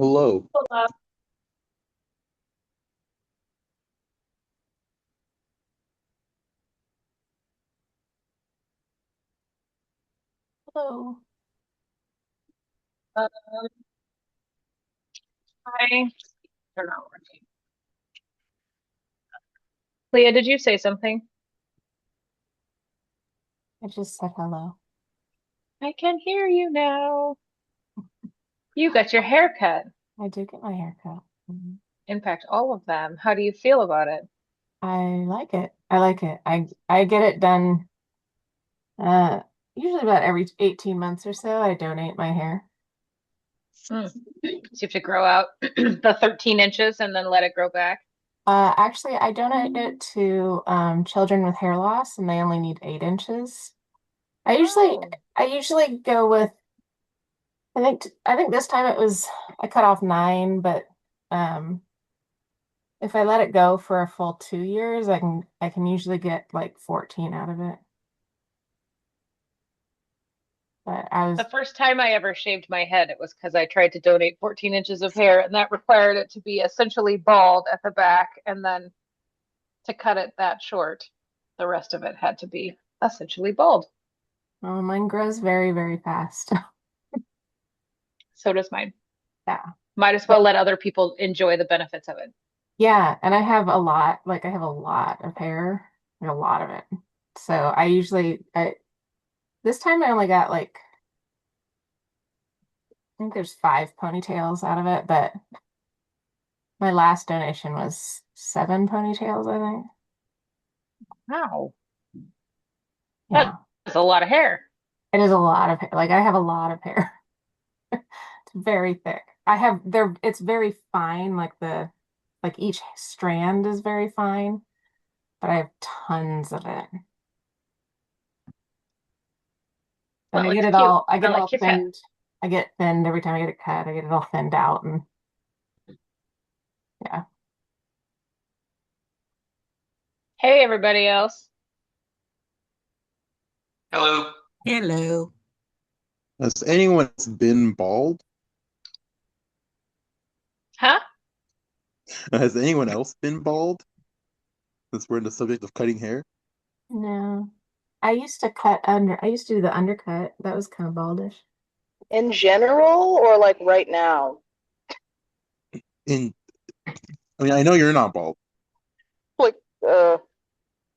Hello. Hello. Hello. Um, Hi. They're not working. Leah, did you say something? I just said hello. I can hear you now. You got your hair cut. I do get my hair cut. In fact, all of them. How do you feel about it? I like it. I like it. I get it done uh usually about every 18 months or so. I donate my hair. Hmm. So you have to grow out the 13 inches and then let it grow back. Actually, I donate it to children with hair loss, and they only need 8 inches. I usually Oh, I usually go with I think this time it was I cut off 9, but um if I let it go for a full 2 years, I can usually get like 14 out of it. But I the was first time I ever shaved my head, it was because I tried to donate 14 inches of hair, and that required it to be essentially bald at the back, and then to cut it that short, the rest of it had to be essentially bald. Oh, mine grows very, very fast. So does mine. Yeah. Might as well But let other people enjoy the benefits of it. yeah, and I have a lot, like I have a lot of hair, like a lot of it. So I usually I this time I only got like I think there's 5 ponytails out of it, but my last donation was 7 ponytails, I think. Wow. That's Yeah. a lot of hair. It is a lot of hair. Like I have a lot of hair. It's very thick. It's very fine, like each strand is very fine, but I have tons of it. And Well, it's cute. I I get it like all your pet. thinned. I get thinned every time I get it cut. I get it all thinned out and yeah. Hey, everybody else. Hello. Hello. Has anyone been bald? Huh? Has anyone else been bald since we're in the subject of cutting hair? No. I used to do the undercut. That was kind of baldish. In general, or like right now? In, I mean, I know you're not bald. Like, uh,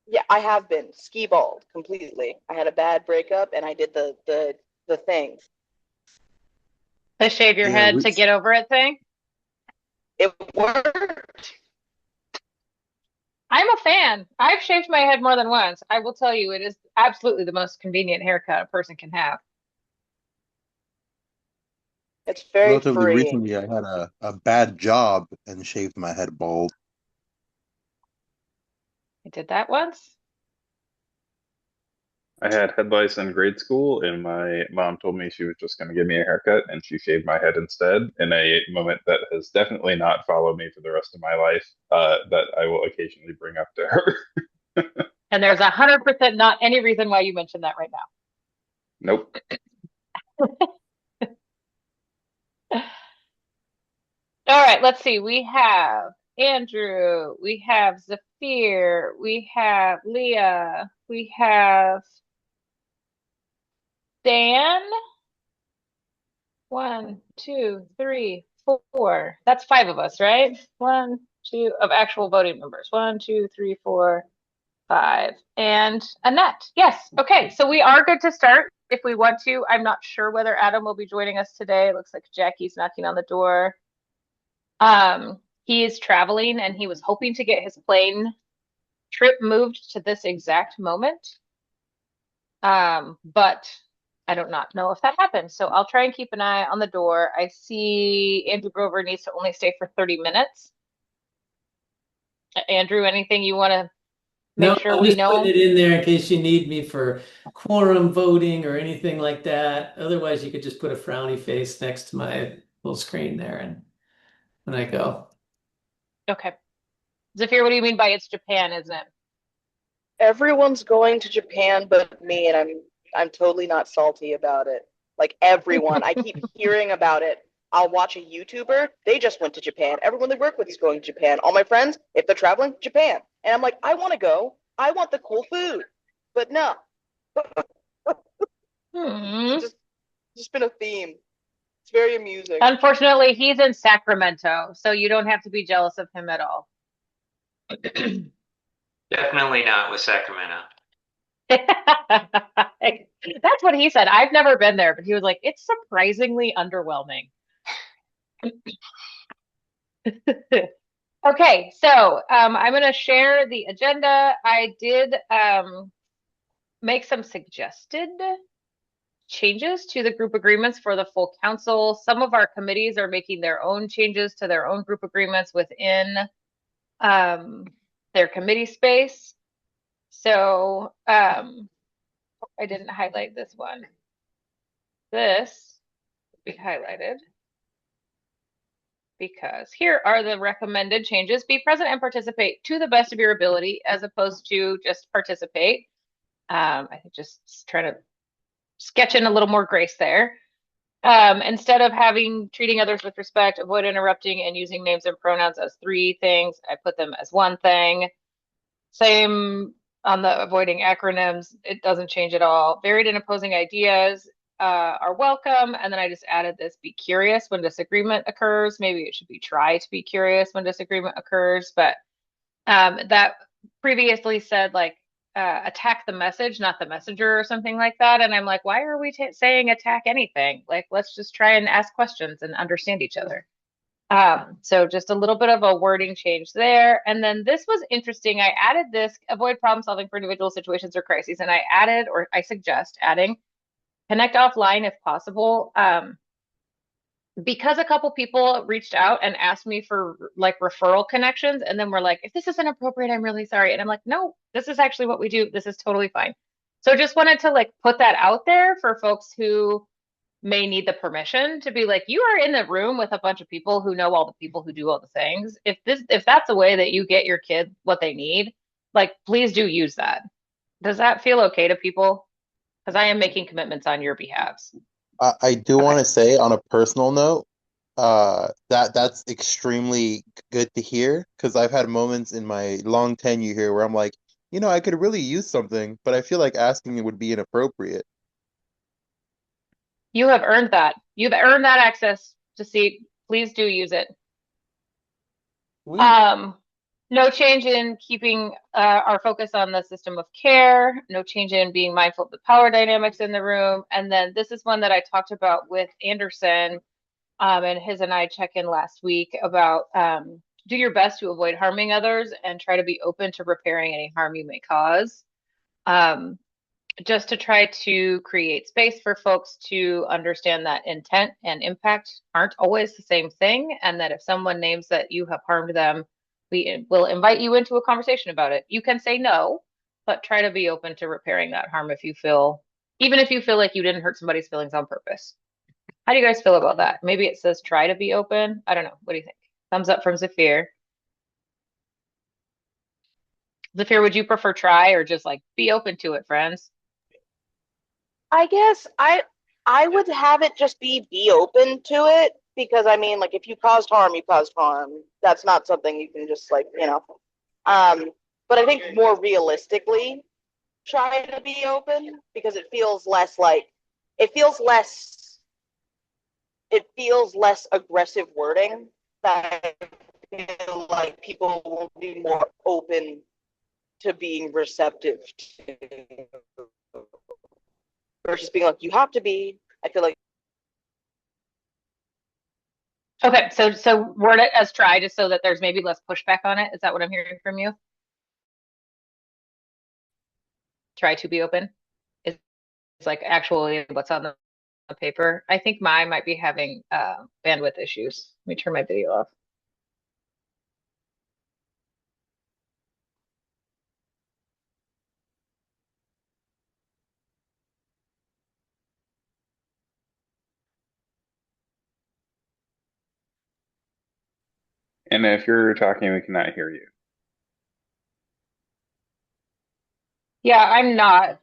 yeah, I have been ski bald completely. I had a bad breakup, and I did the thing. The shave your Yeah, head to get over it thing. It worked. I'm a fan. I've shaved my head more than once. I will tell you, it is absolutely the most convenient haircut a person can have. It's very relatively freeing. recently, I had a bad job and shaved my head bald. I did that once. I had head lice in grade school, and my mom told me she was just going to give me a haircut, and she shaved my head instead in a moment that has definitely not followed me for the rest of my life, that I will occasionally bring up to her. And there's 100% not any reason why you mentioned that right Nope. now. All right, let's see. We have Andrew, we have Zafir, we have Leah, we have Dan. One, two, three, four. That's five of us, right? One, two of actual voting members. One, two, three, four, five. And Annette. Yes. Okay. So we are good to start if we want to. I'm not sure whether Adam will be joining us today. It looks like Jackie's knocking on the door. He is traveling and he was hoping to get his plane trip moved to this exact moment. But I do not know if that happens. So I'll try and keep an eye on the door. I see Andrew Grover needs to only stay for 30 minutes. Andrew, anything you want to make No, sure I'm we just putting know? it in there in case you need me for quorum voting or anything like that. Otherwise, you could just put a frowny face next to my little screen there and when I go. Okay. Zafir, what do you mean by it's Japan, isn't it? Everyone's going to Japan but me, and I'm totally not salty about it. Like everyone, I keep hearing about it I'll watch a YouTuber. They just went to Japan. Everyone they work with is going to Japan. All my friends, if they're traveling, Japan. And I'm like, I want to go. I want the cool food. But no, Hmm. just been a theme. It's very amusing. Unfortunately, he's in Sacramento, so you don't have to be jealous of him at all. Definitely not with Sacramento. That's what he said. I've never been there, but he was like, it's surprisingly underwhelming. Okay, so I'm going to share the agenda. I did make some suggested changes to the group agreements for the full council. Some of our committees are making their own changes to their own group agreements within their committee space. So I didn't highlight this one. This will be highlighted because here are the recommended changes. Be present and participate to the best of your ability as opposed to just participate. I think just trying to sketch in a little more grace there. Instead of treating others with respect, avoid interrupting, and using names and pronouns as 3 things, I put them as 1 thing. Same on the avoiding acronyms. It doesn't change at all. Varied and opposing ideas are welcome. And then I just added this: be curious when disagreement occurs. Maybe it should be try to be curious when disagreement occurs. But that previously said like attack the message, not the messenger, or something like that. And I'm like, why are we saying attack anything? Like, let's just try and ask questions and understand each other. So just a little bit of a wording change there. And then this was interesting. I added this: avoid problem solving for individual situations or crises. And I suggest adding connect offline if possible. Because a couple people reached out and asked me for like referral connections, and then we're like, if this is inappropriate, I'm really sorry. And I'm like, no, this is actually what we do. This is totally fine. So just wanted to like put that out there for folks who may need the permission to be like, you are in the room with a bunch of people who know all the people who do all the things. If that's a way that you get your kid what they need, like please do use that. Does that feel okay to people? Because I am making commitments on your behalves. I do Okay. want to say on a personal note, that's extremely good to hear because I've had moments in my long tenure here where I'm like, I could really use something, but I feel like asking it would be inappropriate. You have earned that. You've earned that access to see. Please do use it. Sweet. No change in keeping our focus on the system of care. No change in being mindful of the power dynamics in the room. And then this is one that I talked about with Anderson, and his and I check-in last week about do your best to avoid harming others and try to be open to repairing any harm you may cause. Just to try to create space for folks to understand that intent and impact aren't always the same thing, and that if someone names that you have harmed them, we will invite you into a conversation about it. You can say no, but try to be open to repairing that harm even if you feel like you didn't hurt somebody's feelings on purpose. How do you guys feel about that? Maybe it says try to be open. I don't know. What do you think? Thumbs up from Zafir. Zafir, would you prefer try or just like be open to it, friends? I guess I would have it just be open to it, because I mean, like, if you caused harm, you caused harm. That's not something you can just like, but I think more realistically, try to be open, because it feels less aggressive wording, that I feel like people will be more open to being receptive to, versus being like, you have to be. I feel like. Okay, so word it as try, just so that there's maybe less pushback on it. Is that what I'm hearing from you? Try to be open. It's like actually what's on the paper. I think mine might be having bandwidth issues. Let me turn my video off. And if you're talking, we cannot hear you. Yeah, I'm not.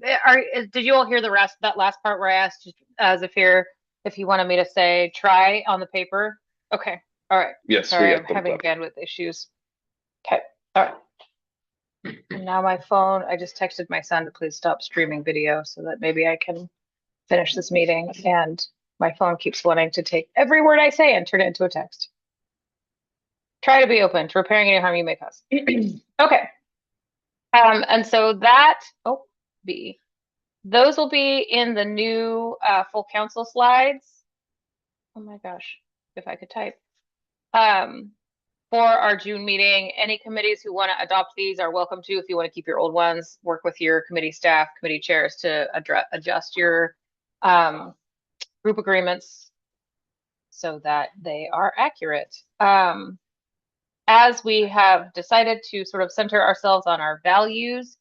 Did you all hear that last part where I asked Zafir if you wanted me to say try on the paper. Okay. All right. Yes, we Sorry, I'm got thumbs having up. bandwidth issues. Okay. All right. And now my phone, I just texted my son to please stop streaming video so that maybe I can finish this meeting. And my phone keeps wanting to take every word I say and turn it into a text. Try to be open to repairing any harm you may cause. Okay. And so that, oh, B. Those will be in the new full council slides. Oh my gosh, if I could type. For our June meeting, any committees who want to adopt these are welcome to. If you want to keep your old ones, work with your committee staff, committee chairs to adjust your group agreements so that they are accurate. As we have decided to sort of center ourselves on our values,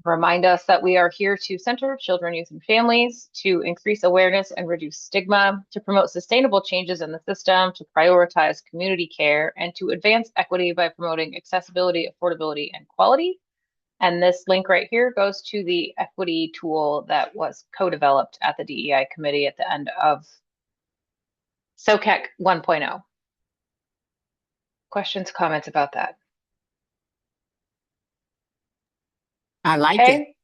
remind us that we are here to center children, youth, and families, to increase awareness and reduce stigma, to promote sustainable changes in the system, to prioritize community care, and to advance equity by promoting accessibility, affordability, and quality. And this link right here goes to the equity tool that was co-developed at the DEI committee at the end of SOCEC 1.0. Questions, comments about that? I like it. Okay.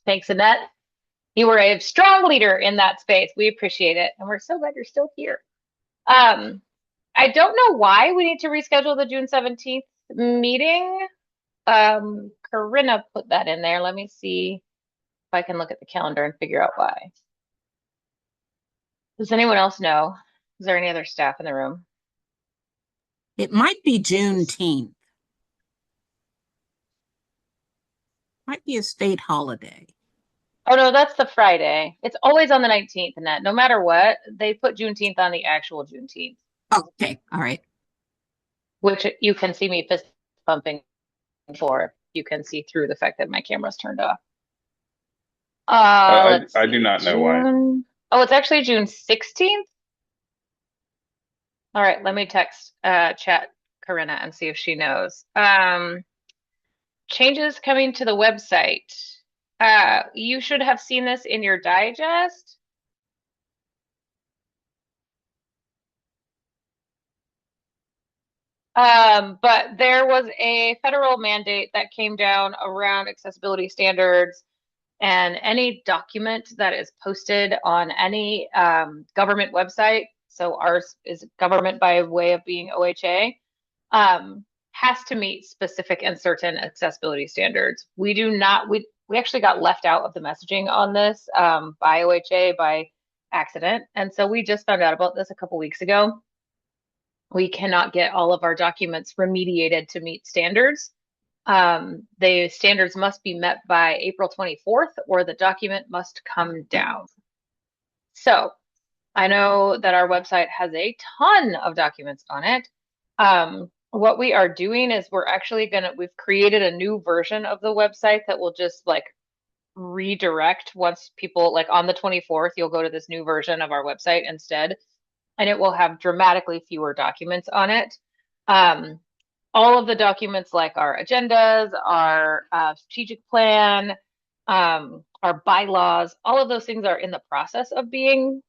Thanks, Annette. You were a strong leader in that space. We appreciate it. And we're so glad you're still here. I don't know why we need to reschedule the June 17th meeting. Corinna put that in there. Let me see if I can look at the calendar and figure out why. Does anyone else know? Is there any other staff in the room? It might be Juneteenth. Might be a state holiday. Oh no, that's the Friday. It's always on the 19th, Annette. No matter what, they put Juneteenth on the actual Juneteenth. Oh, okay, all right. Which you can see me fist pumping for. You can see through the fact that my camera's turned off. I Let's do see, not know why. Oh, it's actually June 16th. All right, let me text chat Corinna and see if she knows. Changes coming to the website. You should have seen this in your digest. But there was a federal mandate that came down around accessibility standards, and any document that is posted on any government website, so ours is government by way of being OHA, has to meet specific and certain accessibility standards. We do not, we actually got left out of the messaging on this by OHA by accident. And so we just found out about this a couple weeks ago. We cannot get all of our documents remediated to meet standards. The standards must be met by April 24th or the document must come down. So I know that our website has a ton of documents on it. What we are doing is we've created a new version of the website that will just like redirect once people, like on the 24th, you'll go to this new version of our website instead, and it will have dramatically fewer documents on it. All of the documents like our agendas, our strategic plan, our bylaws, all of those things are in the process of being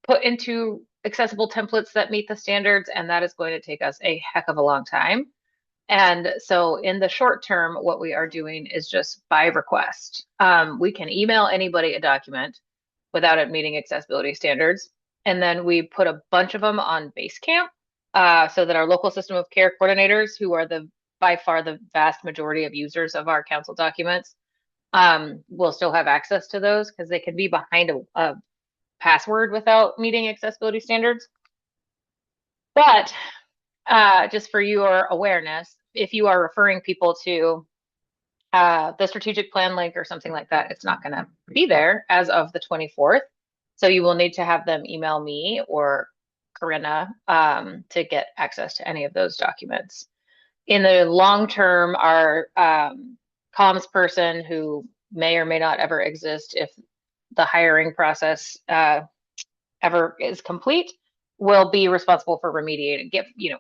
put into accessible templates that meet the standards, and that is going to take us a heck of a long time. And so in the short term, what we are doing is just by request. We can email anybody a document without it meeting accessibility standards. And then we put a bunch of them on Basecamp so that our local system of care coordinators, who are by far the vast majority of users of our council documents, will still have access to those because they can be behind a password without meeting accessibility standards. But just for your awareness, if you are referring people to the strategic plan link or something like that, it's not going to be there as of the 24th. So you will need to have them email me or Corinna to get access to any of those documents. In the long term, our comms person, who may or may not ever exist if the hiring process ever is complete, will be responsible for remediating,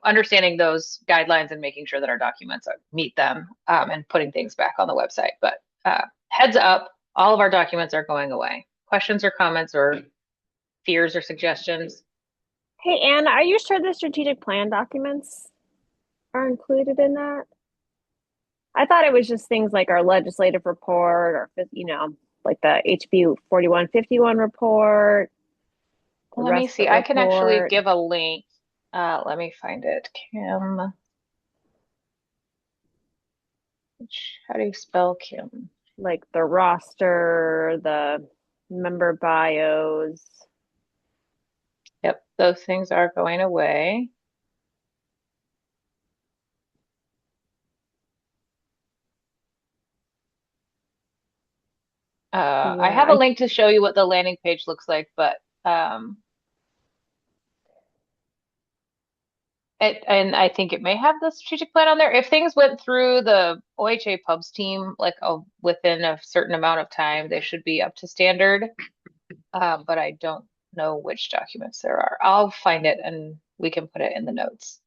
understanding those guidelines and making sure that our documents meet them and putting things back on the website. But heads up, all of our documents are going away. Questions or comments or fears or suggestions. Hey, Anne, are you sure the strategic plan documents are included in that? I thought it was just things like our legislative report or, like the HB 4151 report, the Let me see. respite I can actually report, give a link. Let me find it. Kim. How do you spell Kim? like the roster, the member bios. Yep, those things are going away. I have a Yeah, link to show you what the landing page looks like, but and I think it may have the strategic plan on there. If things went through the OHA Pubs team like within a certain amount of time, they should be up to standard. But I don't know which documents there are. I'll find it and we can put it in the notes.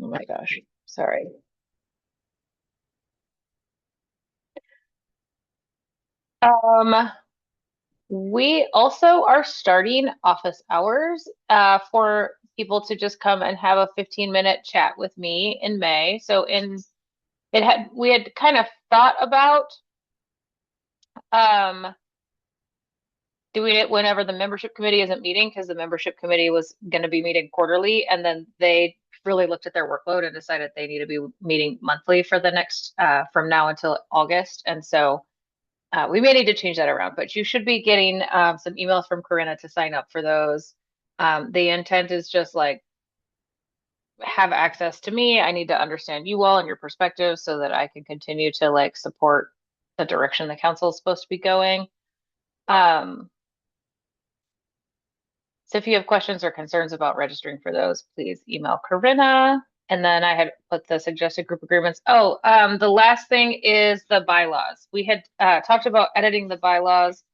Oh my gosh, sorry. We also are starting office hours for people to just come and have a 15-minute chat with me in May. So we had kind of thought about um doing it whenever the membership committee isn't meeting because the membership committee was going to be meeting quarterly and then they really looked at their workload and decided they need to be meeting monthly for the next from now until August. And so we may need to change that around, but you should be getting some emails from Corinna to sign up for those. The intent is just like have access to me. I need to understand you all and your perspectives so that I can continue to like support the direction the council is supposed to be going. So if you have questions or concerns about registering for those, please email Corinna. And then I had put the suggested group agreements. Oh, the last thing is the bylaws. We had talked about editing the bylaws.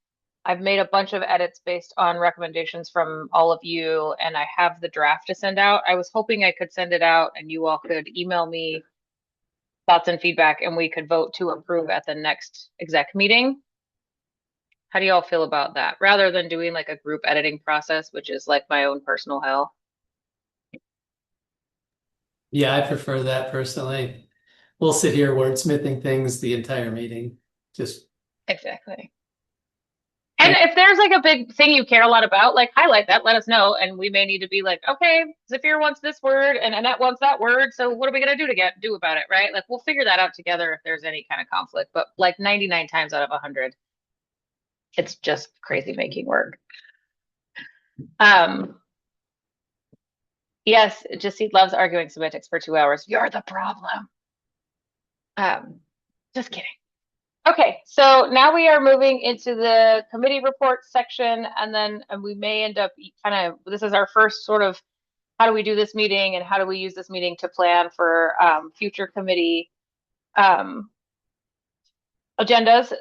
I've made a bunch of edits based on recommendations from all of you, and I have the draft to send out. I was hoping I could send it out and you all could email me thoughts and feedback, and we could vote to approve at the next exec meeting. How do y'all feel about that? Rather than doing like a group editing process, which is like my own personal hell. Yeah, I prefer that personally. We'll sit here wordsmithing things the entire meeting. Just Exactly. And if there's like a big thing you care a lot about, like highlight that, let us know. And we may need to be like, okay, Zafir wants this word and Annette wants that word. So what are we gonna do about it, right? Like we'll figure that out together if there's any kind of conflict. But like 99 times out of 100, it's just crazy making work. Yes, Jasid loves arguing semantics for 2 hours. You're the problem. Just kidding. Okay, so now we are moving into the committee reports section, and then we may end up this is our first sort of how do we do this meeting and how do we use this meeting to plan for future committee agendas.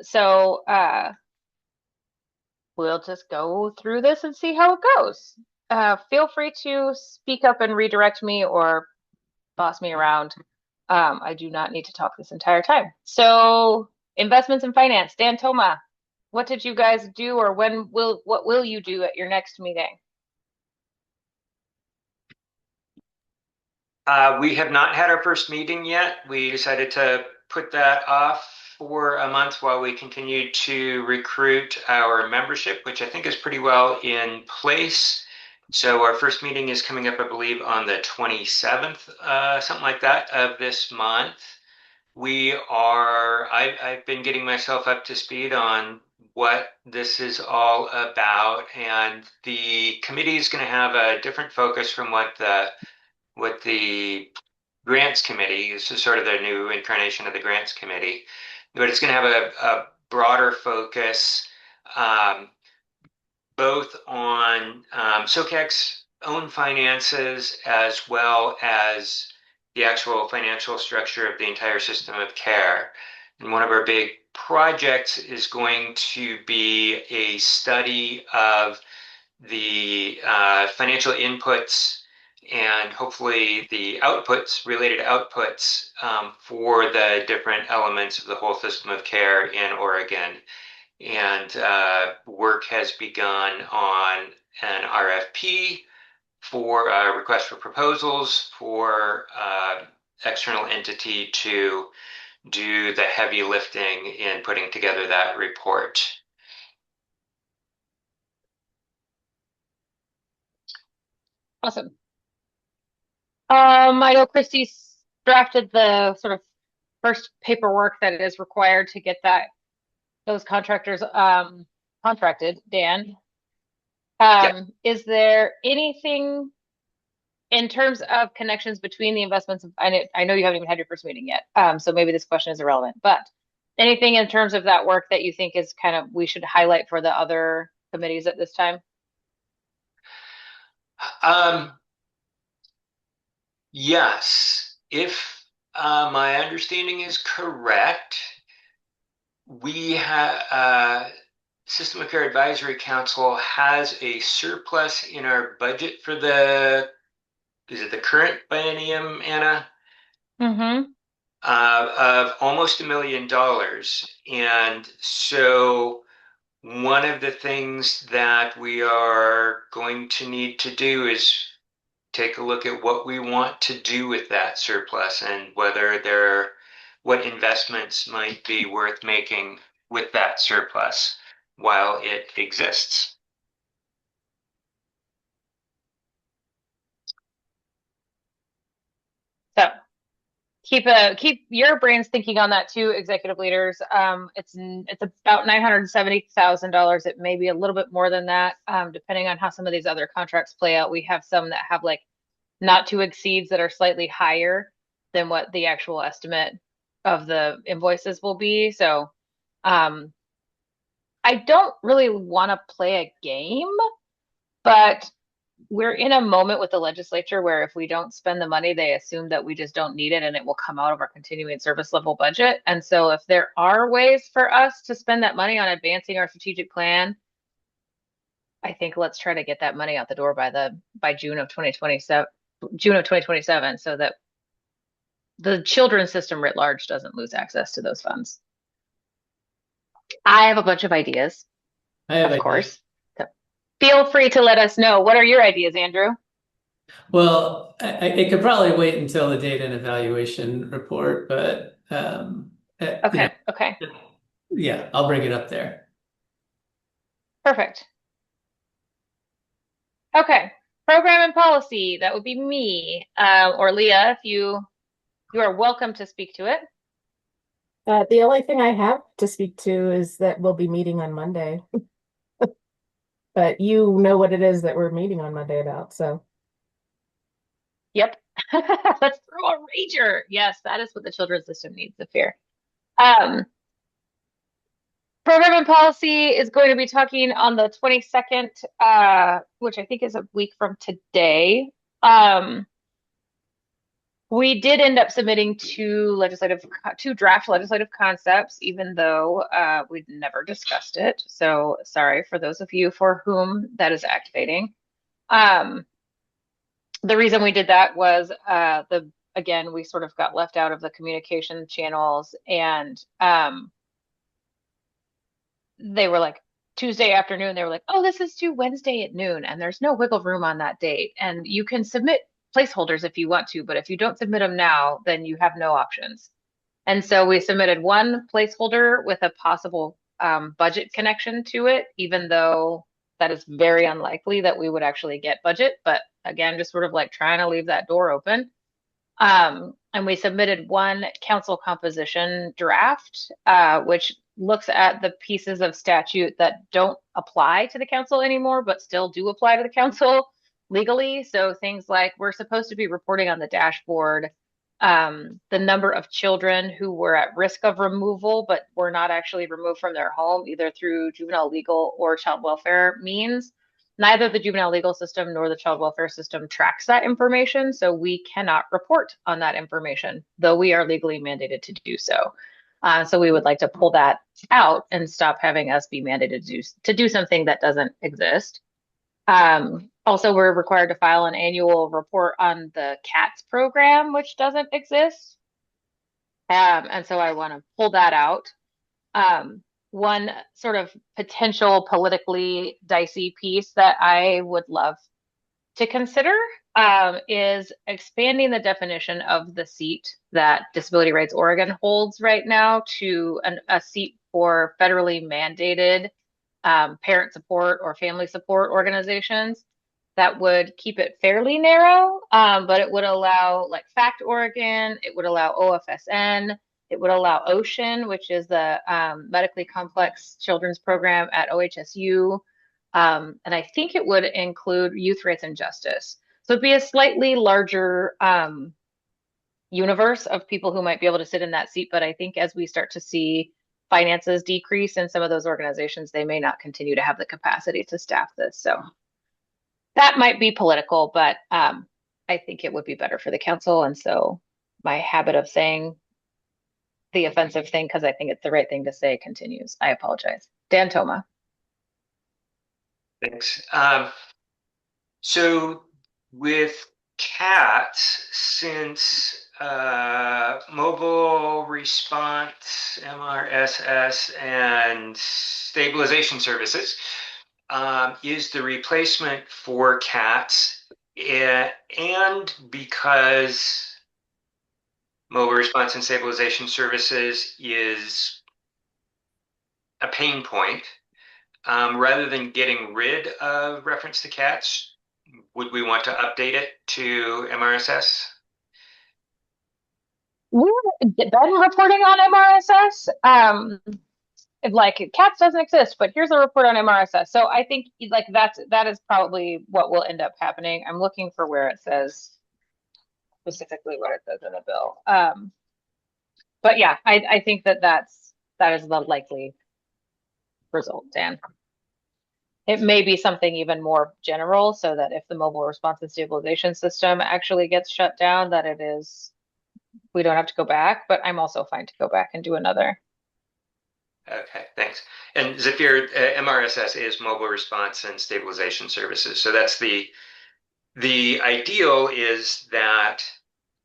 So we'll just go through this and see how it goes. Feel free to speak up and redirect me or boss me around. I do not need to talk this entire time. So investments in finance, Dan Toma, what did you guys do or what will you do at your next meeting? We have not had our first meeting yet. We decided to put that off for a month while we continue to recruit our membership, which I think is pretty well in place. So our first meeting is coming up, I believe, on the 27th, something like that, of this month. I've been getting myself up to speed on what this is all about, and the committee is going to have a different focus from what the grants committee is, sort of the new incarnation of the grants committee, but it's going to have a broader focus, both on SOCAC's own finances as well as the actual financial structure of the entire system of care. And one of our big projects is going to be a study of the financial inputs and hopefully the related outputs for the different elements of the whole system of care in Oregon. and work has begun on an RFP for a request for proposals for external entity to do the heavy lifting in putting together that report. Awesome. I know Christy's drafted the sort of first paperwork that is required to get those contractors contracted, Dan. Is there anything in terms of connections between the investments? I know you haven't even had your first meeting yet, so maybe this question is irrelevant, but anything in terms of that work that you think is kind of we should highlight for the other committees at this time? Yes, if my understanding is correct, we have System of Care Advisory Council has a surplus in our budget for is it the current biennium, Anna? Mm-hmm. Of almost $1 million. And so one of the things that we are going to need to do is take a look at what we want to do with that surplus and what investments might be worth making with that surplus while it exists. So keep your brains thinking on that too, executive leaders. It's about $970,000. It may be a little bit more than that, depending on how some of these other contracts play out. We have some that have like not to exceeds that are slightly higher than what the actual estimate of the invoices will be. So I don't really want to play a game, but we're in a moment with the legislature where if we don't spend the money, they assume that we just don't need it and it will come out of our continuing service level budget. And so if there are ways for us to spend that money on advancing our strategic plan, I think let's try to get that money out the door by June of 2027, so that the children's system writ large doesn't lose access to those funds. I have a bunch of ideas, of course. So feel free to let us know. What are your ideas, Andrew? Well, it could probably wait until the data and evaluation report, but okay. Yeah, I'll bring it up there. Perfect. Okay, program and policy. That would be me or Leah. If you are welcome to speak to it. The only thing I have to speak to is that we'll be meeting on Monday. But you know what it is that we're meeting on Monday about, so. Yep. Let's throw a rager. Yes, that is what the children's system needs to fear. Program and policy is going to be talking on the 22nd, which I think is a week from today. We did end up submitting two draft legislative concepts, even though we'd never discussed it. So sorry for those of you for whom that is activating. The reason we did that was again, we sort of got left out of the communication channels, and they were like Tuesday afternoon, they were like, oh, this is due Wednesday at noon, and there's no wiggle room on that date. And you can submit placeholders if you want to, but if you don't submit them now, then you have no options. And so we submitted one placeholder with a possible budget connection to it, even though that is very unlikely that we would actually get budget. But again, just sort of like trying to leave that door open. And we submitted one council composition draft, which looks at the pieces of statute that don't apply to the council anymore, but still do apply to the council legally. So things like we're supposed to be reporting on the dashboard the number of children who were at risk of removal, but were not actually removed from their home, either through juvenile legal or child welfare means. Neither the juvenile legal system nor the child welfare system tracks that information, so we cannot report on that information, though we are legally mandated to do so. So we would like to pull that out and stop having us be mandated to do something that doesn't exist. Also, we're required to file an annual report on the CATS program, which doesn't exist. And so I want to pull that out. one sort of potential politically dicey piece that I would love to consider is expanding the definition of the seat that Disability Rights Oregon holds right now to a seat for federally mandated parent support or family support organizations. That would keep it fairly narrow, but it would allow like FACT Oregon, it would allow OFSN, it would allow OCEAN, which is the medically complex children's program at OHSU. And I think it would include Youth Rights and Justice. So it'd be a slightly larger universe of people who might be able to sit in that seat. But I think as we start to see finances decrease in some of those organizations, they may not continue to have the capacity to staff this. So that might be political, but I think it would be better for the council. And so my habit of saying the offensive thing, because I think it's the right thing to say, continues. I apologize. Dan Toma. Thanks. So with CATS, since mobile response, MRSS, and stabilization services is the replacement for CATS, and because mobile response and stabilization services is a pain point, rather than getting rid of reference to CATS, would we want to update it to MRSS? We've been reporting on MRSS. Like CATS doesn't exist, but here's a report on MRSS. So I think like that is probably what will end up happening. I'm looking for where it says specifically what it says in the bill. But yeah, I think that is the likely result, Dan. It may be something even more general, so that if the mobile response and stabilization system actually gets shut down, that we don't have to go back, but I'm also fine to go back and do another. Okay, thanks. And Zafir, MRSS is mobile response and stabilization services. So that's the ideal is that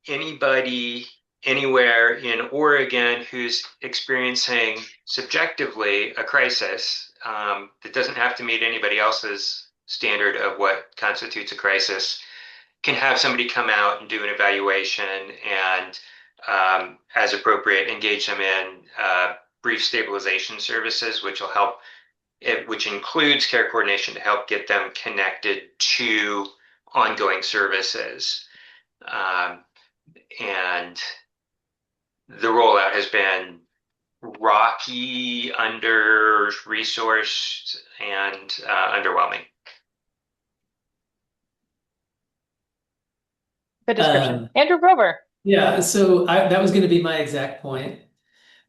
anybody anywhere in Oregon who's experiencing subjectively a crisis that doesn't have to meet anybody else's standard of what constitutes a crisis can have somebody come out and do an evaluation and, as appropriate, engage them in brief stabilization services, which will help, which includes care coordination to help get them connected to ongoing services. And the rollout has been rocky, under-resourced, and underwhelming. Good description. Andrew Grover. Yeah, so that was going to be my exact point.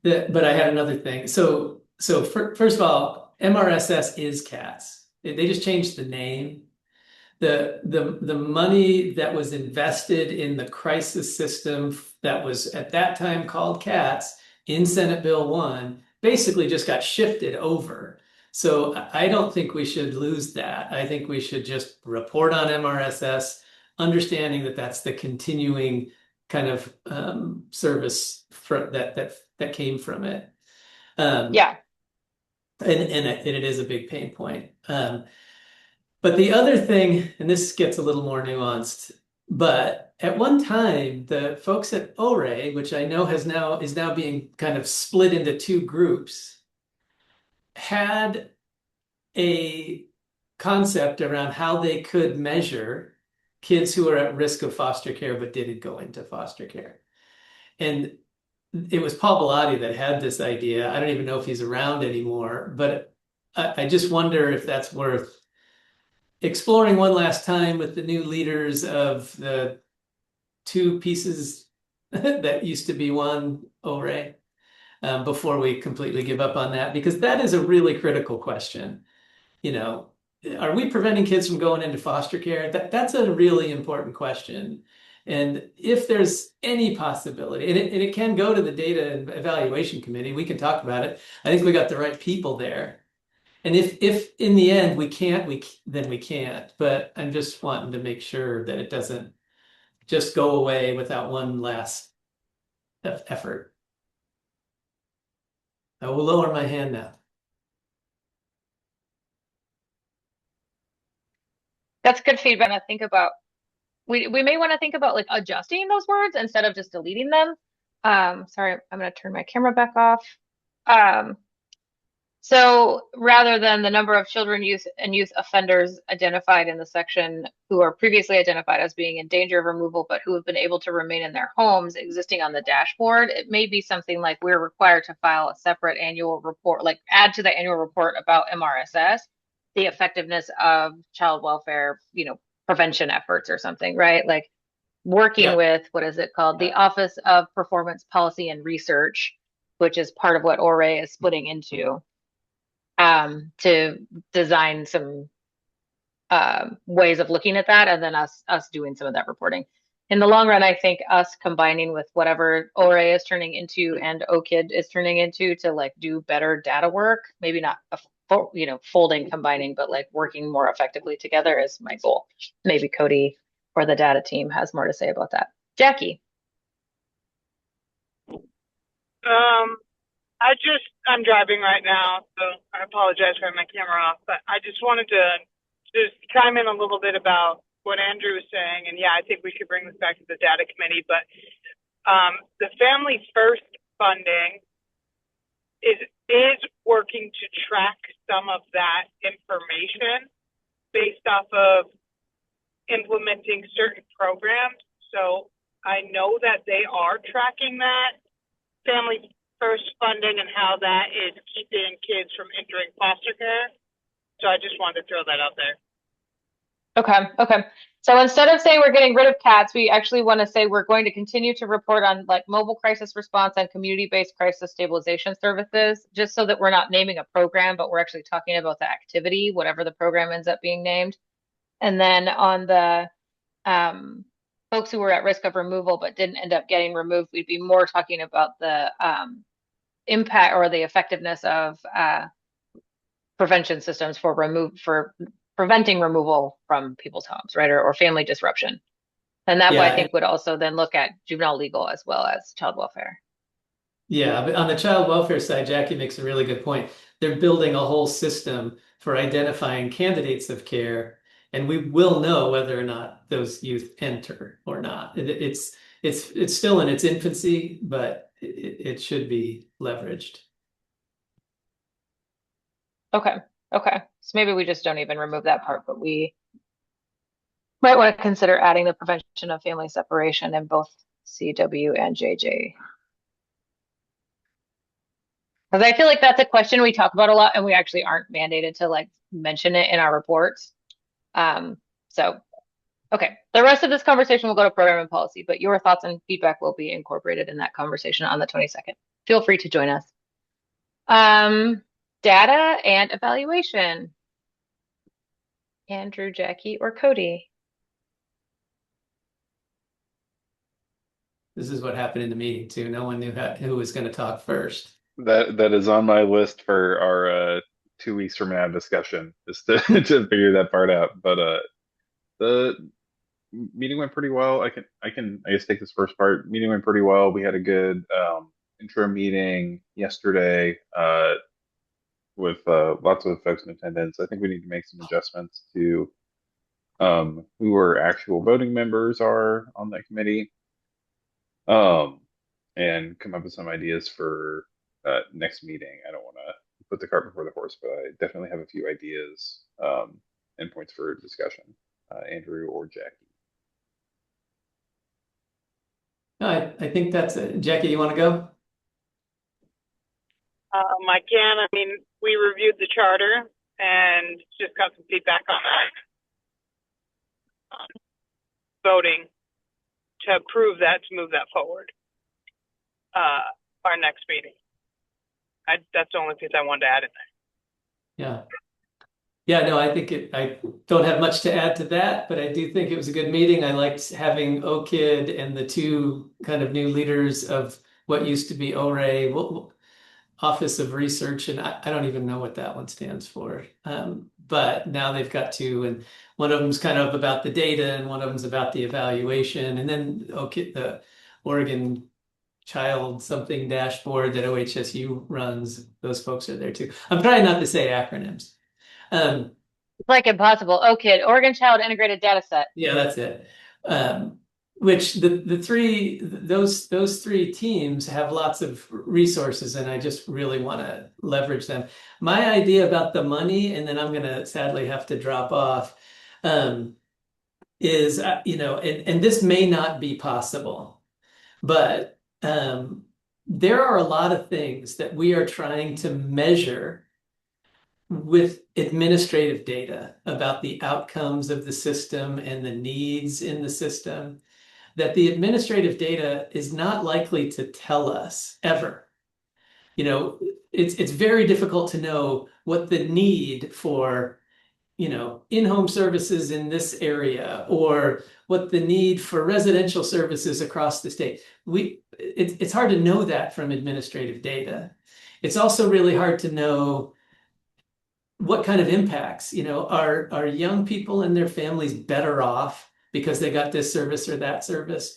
But I had another thing. So first of all, MRSS is CATS. They just changed the name. The money that was invested in the crisis system that was at that time called CATS in Senate Bill 1 basically just got shifted over. So I don't think we should lose that. I think we should just report on MRSS, understanding that that's the continuing kind of service that came from it. Yeah. And it is a big pain point. But the other thing, and this gets a little more nuanced, but at one time, the folks at ORE, which I know is now being kind of split into two groups, had a concept around how they could measure kids who are at risk of foster care but didn't go into foster care. And it was Paul Bellotti that had this idea. I don't even know if he's around anymore, but I just wonder if that's worth exploring one last time with the new leaders of the two pieces that used to be one ORE, before we completely give up on that, because that is a really critical question. You know, are we preventing kids from going into foster care? That's a really important question. And if there's any possibility, and it can go to the data and evaluation committee, we can talk about it. I think we got the right people there. And if in the end we can't, then we can't. But I'm just wanting to make sure that it doesn't just go away without one last effort. I will lower my hand now. That's good feedback to think about. We may want to think about like adjusting those words instead of just deleting them. Sorry, I'm going to turn my camera back off. Um, so rather than the number of children, youth, and youth offenders identified in the section who are previously identified as being in danger of removal, but who have been able to remain in their homes existing on the dashboard, it may be something like we're required to file a separate annual report, like add to the annual report about MRSS, the effectiveness of child welfare, prevention efforts or something, right? Like working Yeah. with, what is it called? The Office of Performance Policy and Research, which is part of what ORAE is splitting into, to design some ways of looking at that, and then us doing some of that reporting. In the long run, I think us combining with whatever ORAE is turning into and OKID is turning into to like do better data work, maybe not folding, combining, but like working more effectively together is my goal. Maybe Cody or the data team has more to say about that. Jackie. I'm driving right now, so I apologize for having my camera off, but I just wanted to just chime in a little bit about what Andrew was saying. And yeah, I think we should bring this back to the data committee, but the Family First funding is working to track some of that information based off of implementing certain programs. So I know that they are tracking that Family First funding and how that is keeping kids from entering foster care. So I just wanted to throw that out there. Okay. So instead of saying we're getting rid of cats, we actually want to say we're going to continue to report on like mobile crisis response and community-based crisis stabilization services, just so that we're not naming a program, but we're actually talking about the activity, whatever the program ends up being named. And then on the folks who were at risk of removal but didn't end up getting removed, we'd be more talking about the impact or the effectiveness of prevention systems for preventing removal from people's homes, right? Or family disruption. And that way I think would also then look at juvenile legal as well as child welfare. Yeah, but on the child welfare side, Jackie makes a really good point. They're building a whole system for identifying candidates of care, and we will know whether or not those youth enter or not. It's still in its infancy, but it should be leveraged. Okay. So maybe we just don't even remove that part, but we might want to consider adding the prevention of family separation in both CW and JJ. Because I feel like that's a question we talk about a lot, and we actually aren't mandated to like mention it in our reports. So, okay. The rest of this conversation will go to program and policy, but your thoughts and feedback will be incorporated in that conversation on the 22nd. Feel free to join us. Data and evaluation. Andrew, Jackie, or Cody? This is what happened in the meeting too. No one knew who was going to talk first. That is on my list for our 2 weeks from now discussion, is to to figure that part out. But the meeting went pretty well. I guess take this first part. Meeting went pretty well. We had a good intro meeting yesterday with lots of folks in attendance. I think we need to make some adjustments to who our actual voting members are on that committee, and come up with some ideas for next meeting. I don't want to put the cart before the horse, but I definitely have a few ideas and points for discussion. Andrew or Jackie? No, I think that's it. Jackie, you want to go? I can. I mean, we reviewed the charter and just got some feedback on that. Voting to approve that, to move that forward. Our next meeting. That's the only piece I wanted to add in there. Yeah, no, I don't have much to add to that, but I do think it was a good meeting. I liked having OKID and the two kind of new leaders of what used to be ORAE, Office of Research, and I don't even know what that one stands for. But now they've got two, and one of them's kind of about the data, and one of them's about the evaluation, and then OKID, the Oregon Child something dashboard that OHSU runs. Those folks are there too. I'm trying not to say acronyms. It's like impossible. OKID, Oregon Child Integrated Data Set. Yeah, that's it. Which the three those three teams have lots of resources, and I just really want to leverage them. My idea about the money, and then I'm going to sadly have to drop off, is and this may not be possible, but there are a lot of things that we are trying to measure with administrative data about the outcomes of the system and the needs in the system that the administrative data is not likely to tell us ever. It's very difficult to know what the need for, in-home services in this area, or what the need for residential services across the state. It's hard to know that from administrative data. It's also really hard to know what kind of impacts, are young people and their families better off because they got this service or that service?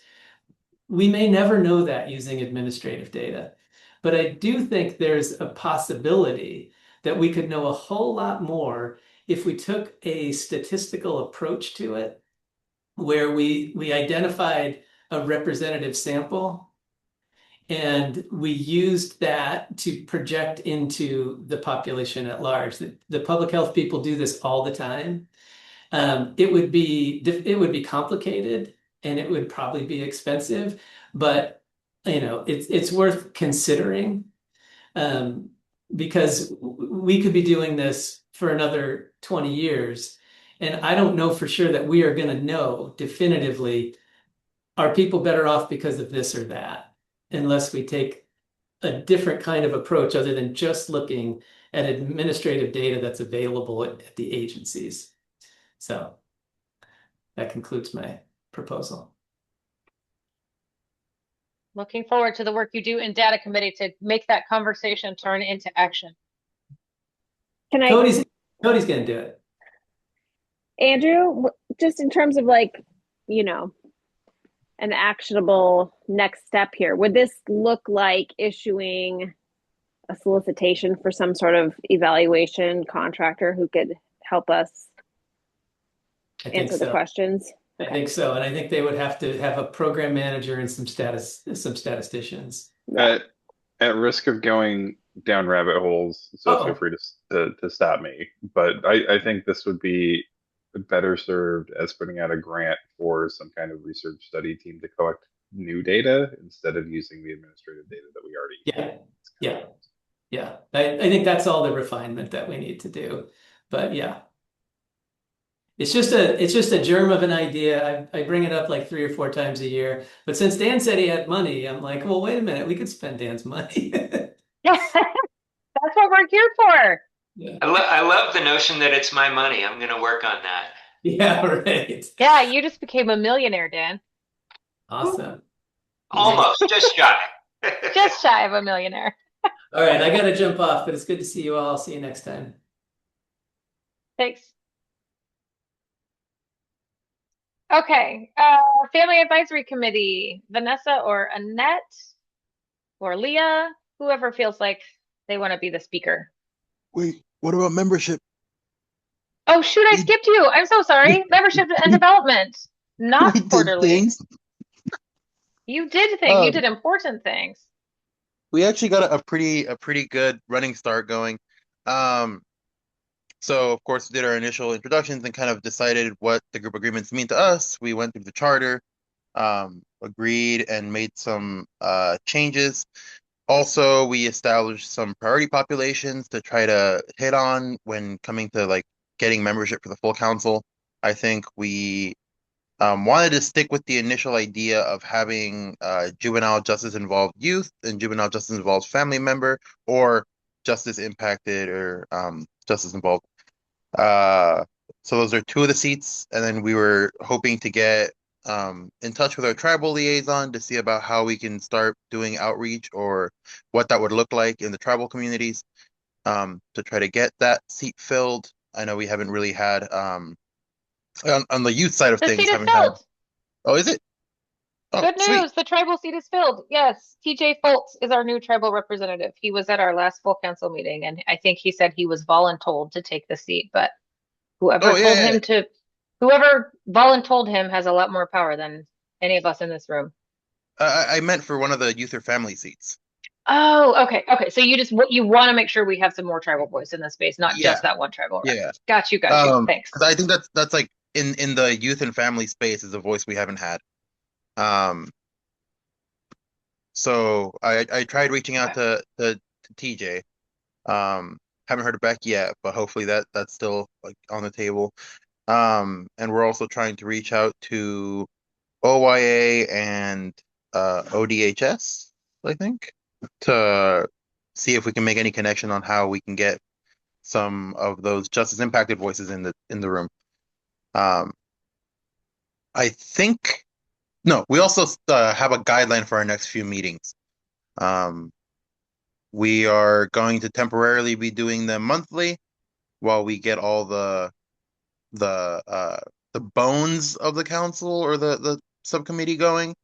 We may never know that using administrative data, but I do think there's a possibility that we could know a whole lot more if we took a statistical approach to it, where we identified a representative sample and we used that to project into the population at large. The public health people do this all the time. It would be complicated, and it would probably be expensive, but it's worth considering, because we could be doing this for another 20 years, and I don't know for sure that we are going to know definitively, are people better off because of this or that, unless we take a different kind of approach other than just looking at administrative data that's available at the agencies. So that concludes my proposal. Looking forward to the work you do in data committee to make that conversation turn into action. Cody's going to do it. Andrew, just in terms of an actionable next step here, would this look like issuing a solicitation for some sort of evaluation contractor who could help us answer the questions? I think so. And I think they would have to have a program manager and some statisticians. At risk of going down rabbit holes, so feel free to stop me. But I think this would be better served as putting out a grant for some kind of research study team to collect new data instead of using the administrative data that we already use. Yeah. I think that's all the refinement that we need to do. But yeah. It's just a germ of an idea. I bring it up like 3 or 4 times a year. But since Dan said he had money, I'm like, well, wait a minute, we could spend Dan's money. That's what we're here for. Yeah. I love the notion that it's my money. I'm going to work on that. Yeah, right. Yeah, you just became a millionaire, Dan. Awesome. Almost, just shy. Just shy of a millionaire. All right, I got to jump off, but it's good to see you all. See you next time. Thanks. Okay, Family Advisory Committee, Vanessa or Annette or Leah, whoever feels like they want to be the speaker. Wait, what about membership? Oh, shoot, I skipped you. I'm so sorry. Membership and development, not quarterly. You did things. You did important things. We actually got a pretty good running start going. So of course we did our initial introductions and kind of decided what the group agreements mean to us. We went through the charter, agreed and made some changes. Also, we established some priority populations to try to hit on when coming to getting membership for the full council. I think we wanted to stick with the initial idea of having juvenile justice involved youth and juvenile justice involved family member, or justice impacted or justice involved. So those are 2 of the seats, and then we were hoping to get in touch with our tribal liaison to see about how we can start doing outreach or what that would look like in the tribal communities, to try to get that seat filled. I know we haven't really had on the youth side of The things. seat is Haven't had. filled. Oh, is it? Oh, Good sweet. news. The tribal seat is filled. Yes. TJ Foltz is our new tribal representative. He was at our last full council meeting, and I think he said he was voluntold to take the seat, but Whoever Oh yeah, told yeah, him to, whoever voluntold him has a lot more power than any of us in this room. I meant for one of the youth or family seats. Oh, okay, okay. So you want to make sure we have some more tribal voice in this space, not Yeah, just that one tribal rep. yeah. Got you, got you. Thanks. Because I think that's like in the youth and family space is a voice we haven't had. Um, so I tried reaching out Okay. to TJ. Haven't heard back yet, but hopefully that's still like on the table. And we're also trying to reach out to OYA and ODHS, I think, to see if we can make any connection on how we can get some of those justice impacted voices in the room. I think no, we also have a guideline for our next few meetings. Um, we are going to temporarily be doing them monthly while we get all the uh the bones of the council or the subcommittee going,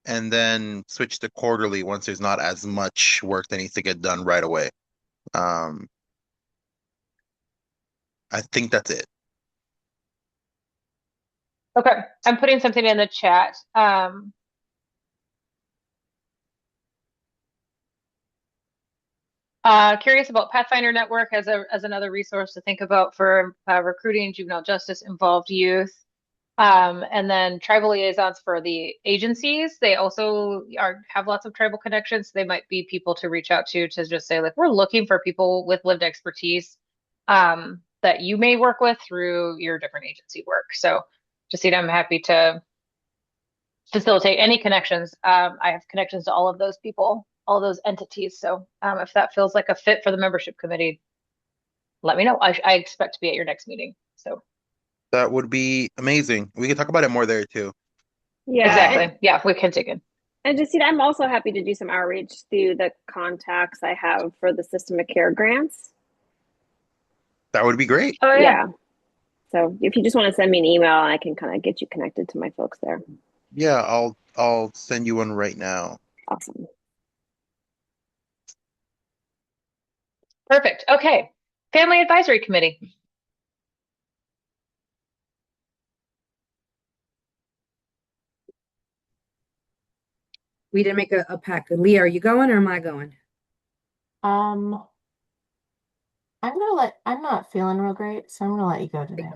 and then switch to quarterly once there's not as much work that needs to get done right away. Um, I think that's it. Okay. I'm putting something in the chat. Curious about Pathfinder Network as another resource to think about for recruiting juvenile justice involved youth. And then tribal liaisons for the agencies. They also have lots of tribal connections. They might be people to reach out to just say, like, we're looking for people with lived expertise that you may work with through your different agency work. So just I'm happy to facilitate any connections. I have connections to all of those people, all those entities. So if that feels like a fit for the membership committee, let me know. I expect to be at your next meeting. So That would be amazing. We can talk about it more there too. Yeah. exactly. Yeah, we can dig in. And just I'm also happy to do some outreach through the contacts I have for the System of Care grants. That would be great. Oh yeah. So if you just want to send me an email, I can kind of get you connected to my folks there. Yeah, I'll send you one right now. Awesome. Perfect. Okay. Family Advisory Committee. We didn't make a pact. Leah, are you going or am I going? I'm not feeling real great, so I'm gonna let you go today.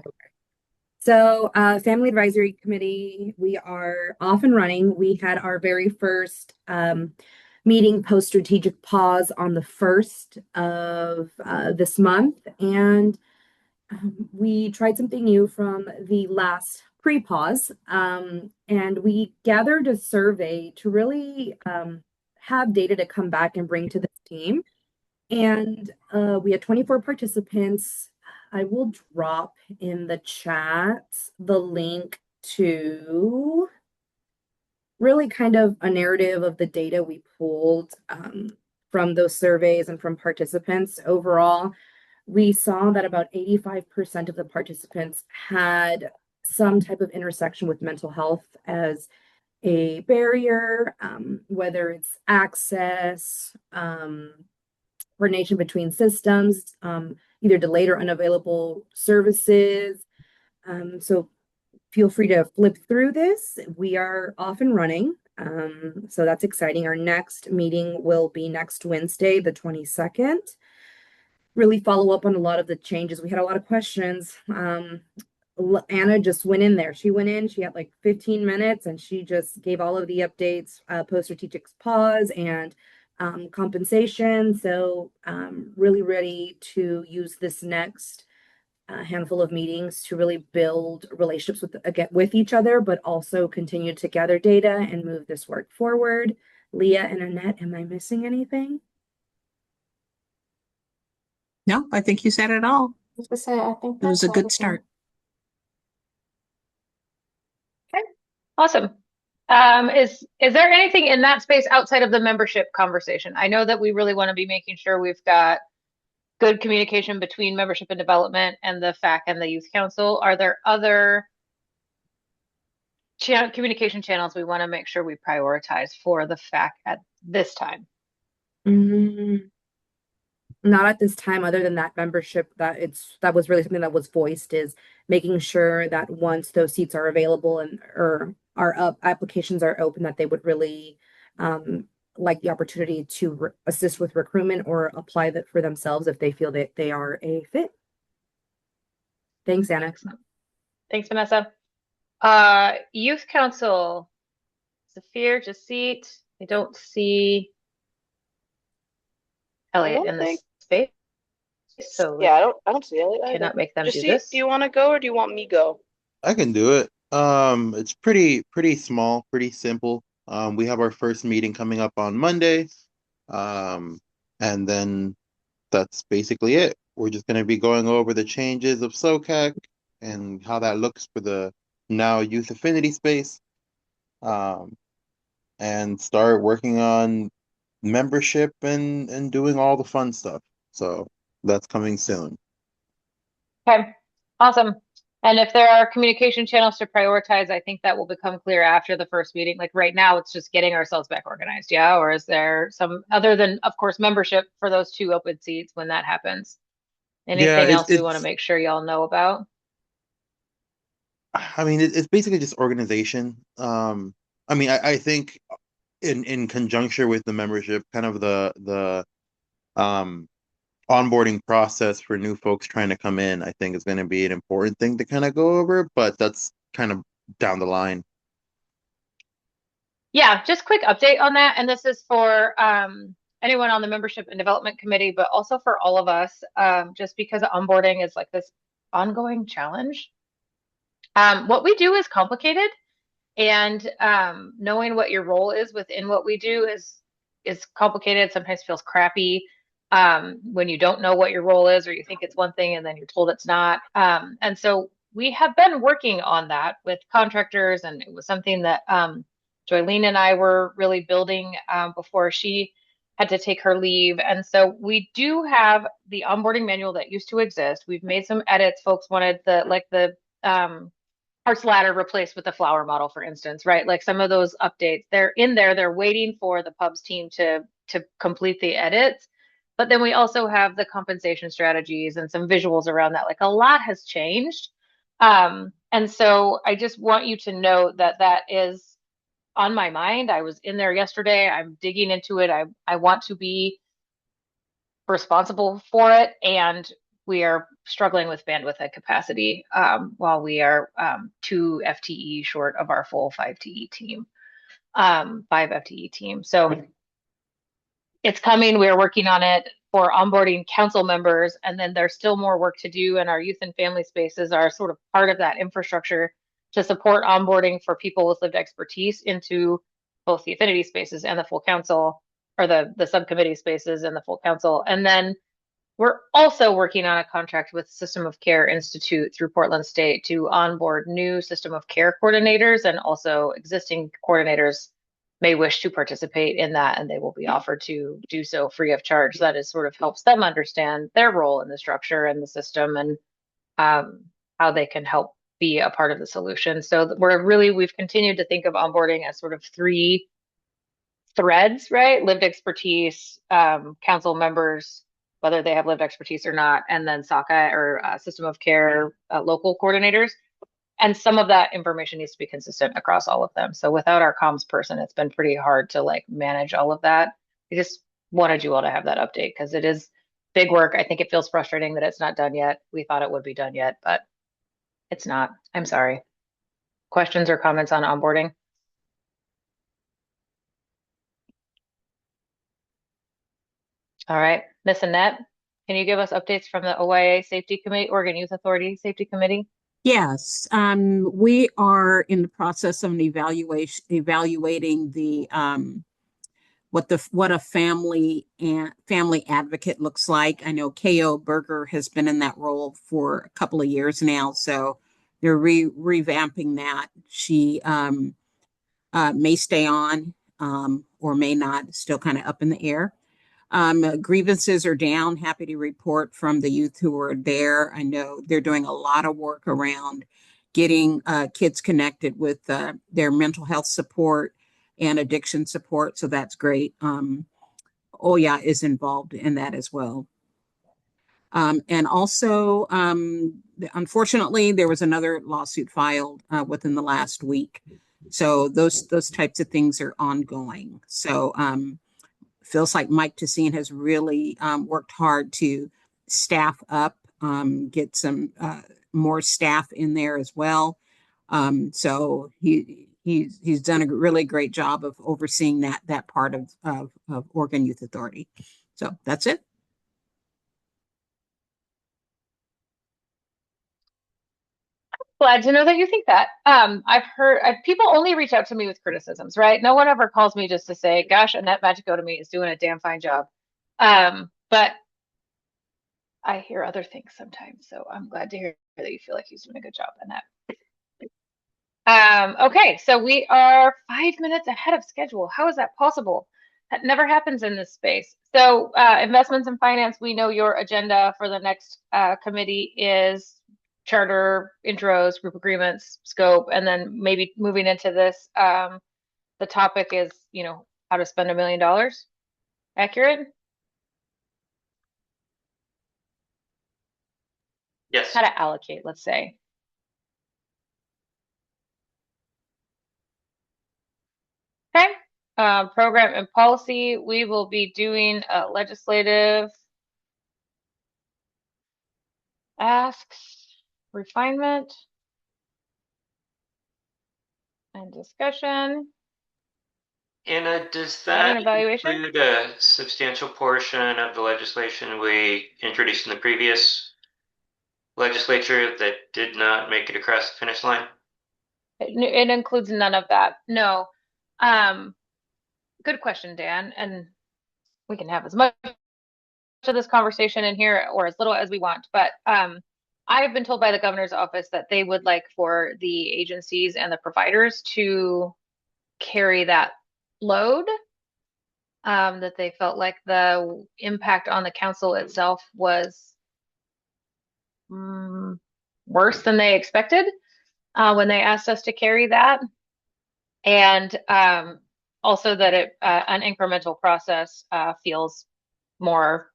So, Family Advisory Committee, we are off and running. We had our very first meeting post strategic pause on the 1st of this month, and we tried something new from the last pre-pause, and we gathered a survey to really have data to come back and bring to this team. And we had 24 participants. I will drop in the chat the link to really kind of a narrative of the data we pulled from those surveys and from participants. Overall, we saw that about 85% of the participants had some type of intersection with mental health as a barrier, whether it's access, coordination between systems, either delayed or unavailable services. So feel free to flip through this. We are off and running. So that's exciting. Our next meeting will be next Wednesday, the 22nd. Really follow up on a lot of the changes. We had a lot of questions. Anna just went in there. She went in, she had like 15 minutes and she just gave all of the updates, post-strategic pause and compensation. So really ready to use this next handful of meetings to really build relationships with each other, but also continue to gather data and move this work forward. Leah and Annette, am I missing anything? No, I think you said it all. I was gonna say, I think It was that's a good everything. start. Okay. Awesome. Is there anything in that space outside of the membership conversation? I know that we really want to be making sure we've got good communication between membership and development and the FAC and the Youth Council. Are there other communication channels we want to make sure we prioritize for the FAC at this time? Not at this time, other than that membership, that was really something that was voiced, is making sure that once those seats are available and or are up, applications are open, that they would really like the opportunity to assist with recruitment or apply that for themselves if they feel that they are a fit. Thanks, Anna. Excellent. Thanks, Vanessa. Youth Council, Zafir, Jasit. I don't see Elliot in the space, so yeah, I don't see Elliot either. Cannot make them do Jasit, this. do you want to go or do you want me go? I can do it. It's pretty small, pretty simple. We have our first meeting coming up on Monday. And then that's basically it. We're just going to be going over the changes of SOCAC and how that looks for the now Youth Affinity space. And start working on membership and doing all the fun stuff. So that's coming soon. Okay, awesome. And if there are communication channels to prioritize, I think that will become clear after the first meeting. Like right now, it's just getting ourselves back organized, yeah? Or is there some other than, of course, membership for those 2 open seats when that happens? Anything else we want to make sure y'all know about? I mean, it's basically just organization. I mean, I think in conjunction with the membership, kind of the onboarding process for new folks trying to come in, I think is going to be an important thing to kind of go over, but that's kind of down the line. Yeah, just quick update on that. And this is for anyone on the membership and development committee, but also for all of us, just because onboarding is like this ongoing challenge. What we do is complicated, and knowing what your role is within what we do is complicated. Sometimes feels crappy when you don't know what your role is, or you think it's one thing and then you're told it's not. And so we have been working on that with contractors, and it was something that Joylene and I were really building before she had to take her leave. And so we do have the onboarding manual that used to exist. We've made some edits. Folks wanted the Hearts Ladder replaced with the flower model, for instance, right? Like some of those updates, they're in there. They're waiting for the pubs team to complete the edits. But then we also have the compensation strategies and some visuals around that. Like a lot has changed. And so I just want you to know that that is on my mind. I was in there yesterday. I'm digging into it. I want to be responsible for it. And we are struggling with bandwidth and capacity while we are 2 FTE short of our full 5 FTE team, 5 FTE team. So it's coming. We're working on it for onboarding council members, and then there's still more work to do. And our youth and family spaces are sort of part of that infrastructure to support onboarding for people with lived expertise into both the affinity spaces and the full council, or the subcommittee spaces and the full council. And then we're also working on a contract with System of Care Institute through Portland State to onboard new System of Care coordinators, and also existing coordinators may wish to participate in that, and they will be offered to do so free of charge. That is sort of helps them understand their role in the structure and the system, and how they can help be a part of the solution. So we've continued to think of onboarding as sort of 3 threads, right? Lived expertise, council members, whether they have lived expertise or not, and then SOCA or System of Care local coordinators. And some of that information needs to be consistent across all of them. So without our comms person, it's been pretty hard to like manage all of that. I just wanted you all to have that update because it is big work. I think it feels frustrating that it's not done yet. We thought it would be done yet, but it's not. I'm sorry. Questions or comments on onboarding? All right, Miss Annette, can you give us updates from the OYA Safety Committee, Oregon Youth Authority Safety Committee? Yes, we are in the process of evaluating the what a family advocate looks like. I know K.O. Berger has been in that role for a couple of years now, so they're revamping that. She may stay on or may not, still kind of up in the air. Grievances are down. Happy to report from the youth who are there. I know they're doing a lot of work around getting kids connected with their mental health support and addiction support. So that's great. OYA is involved in that as well. And also, unfortunately, there was another lawsuit filed within the last week. So those types of things are ongoing. So feels like Mike Tessine has really worked hard to staff up, get some more staff in there as well. So he's done a really great job of overseeing that part of Oregon Youth Authority. So that's it. Glad to know that you think that. I've heard people only reach out to me with criticisms, right? No one ever calls me just to say, gosh, Annette Magicotomy is doing a damn fine job. But I hear other things sometimes, so I'm glad to hear that you feel like he's doing a good job, Annette. Okay, so we are 5 minutes ahead of schedule. How is that possible? That never happens in this space. So investments in finance, we know your agenda for the next committee is charter, intros, group agreements, scope, and then maybe moving into this, the topic is, how to spend $1 million. Accurate? Yes. How to allocate, let's say. Okay. Program and policy, we will be doing legislative asks, refinement, and discussion. Anna, does Data that and evaluation? include a substantial portion of the legislation we introduced in the previous legislature that did not make it across the finish line? It includes none of that. No. Good question, Dan. And we can have as much of this conversation in here or as little as we want. But I have been told by the governor's office that they would like for the agencies and the providers to carry that load. That they felt like the impact on the council itself was worse than they expected when they asked us to carry that. And also that an incremental process feels more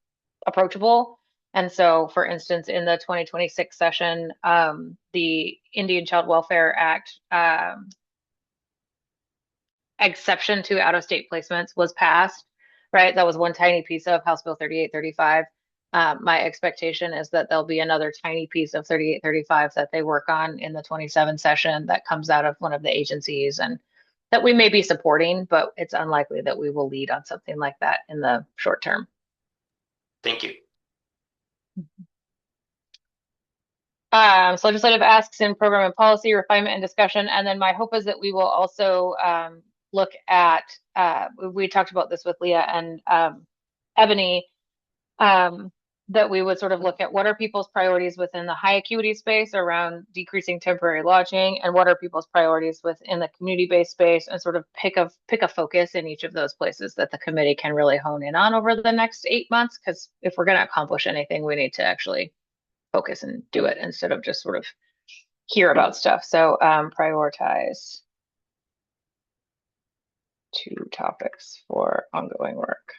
approachable. And so, for instance, in the 2026 session, the Indian Child Welfare Act exception to out-of-state placements was passed, right? That was one tiny piece of House Bill 3835. My expectation is that there'll be another tiny piece of 3835 that they work on in the 27 session that comes out of one of the agencies and that we may be supporting, but it's unlikely that we will lead on something like that in the short term. Thank you. So legislative asks in program and policy, refinement and discussion. And then my hope is that we will also look at, we talked about this with Leah and Ebony, that we would sort of look at what are people's priorities within the high acuity space around decreasing temporary lodging, and what are people's priorities within the community-based space, and sort of pick a focus in each of those places that the committee can really hone in on over the next 8 months. Because if we're going to accomplish anything, we need to actually focus and do it instead of just sort of hear about stuff. So prioritize 2 topics for ongoing work.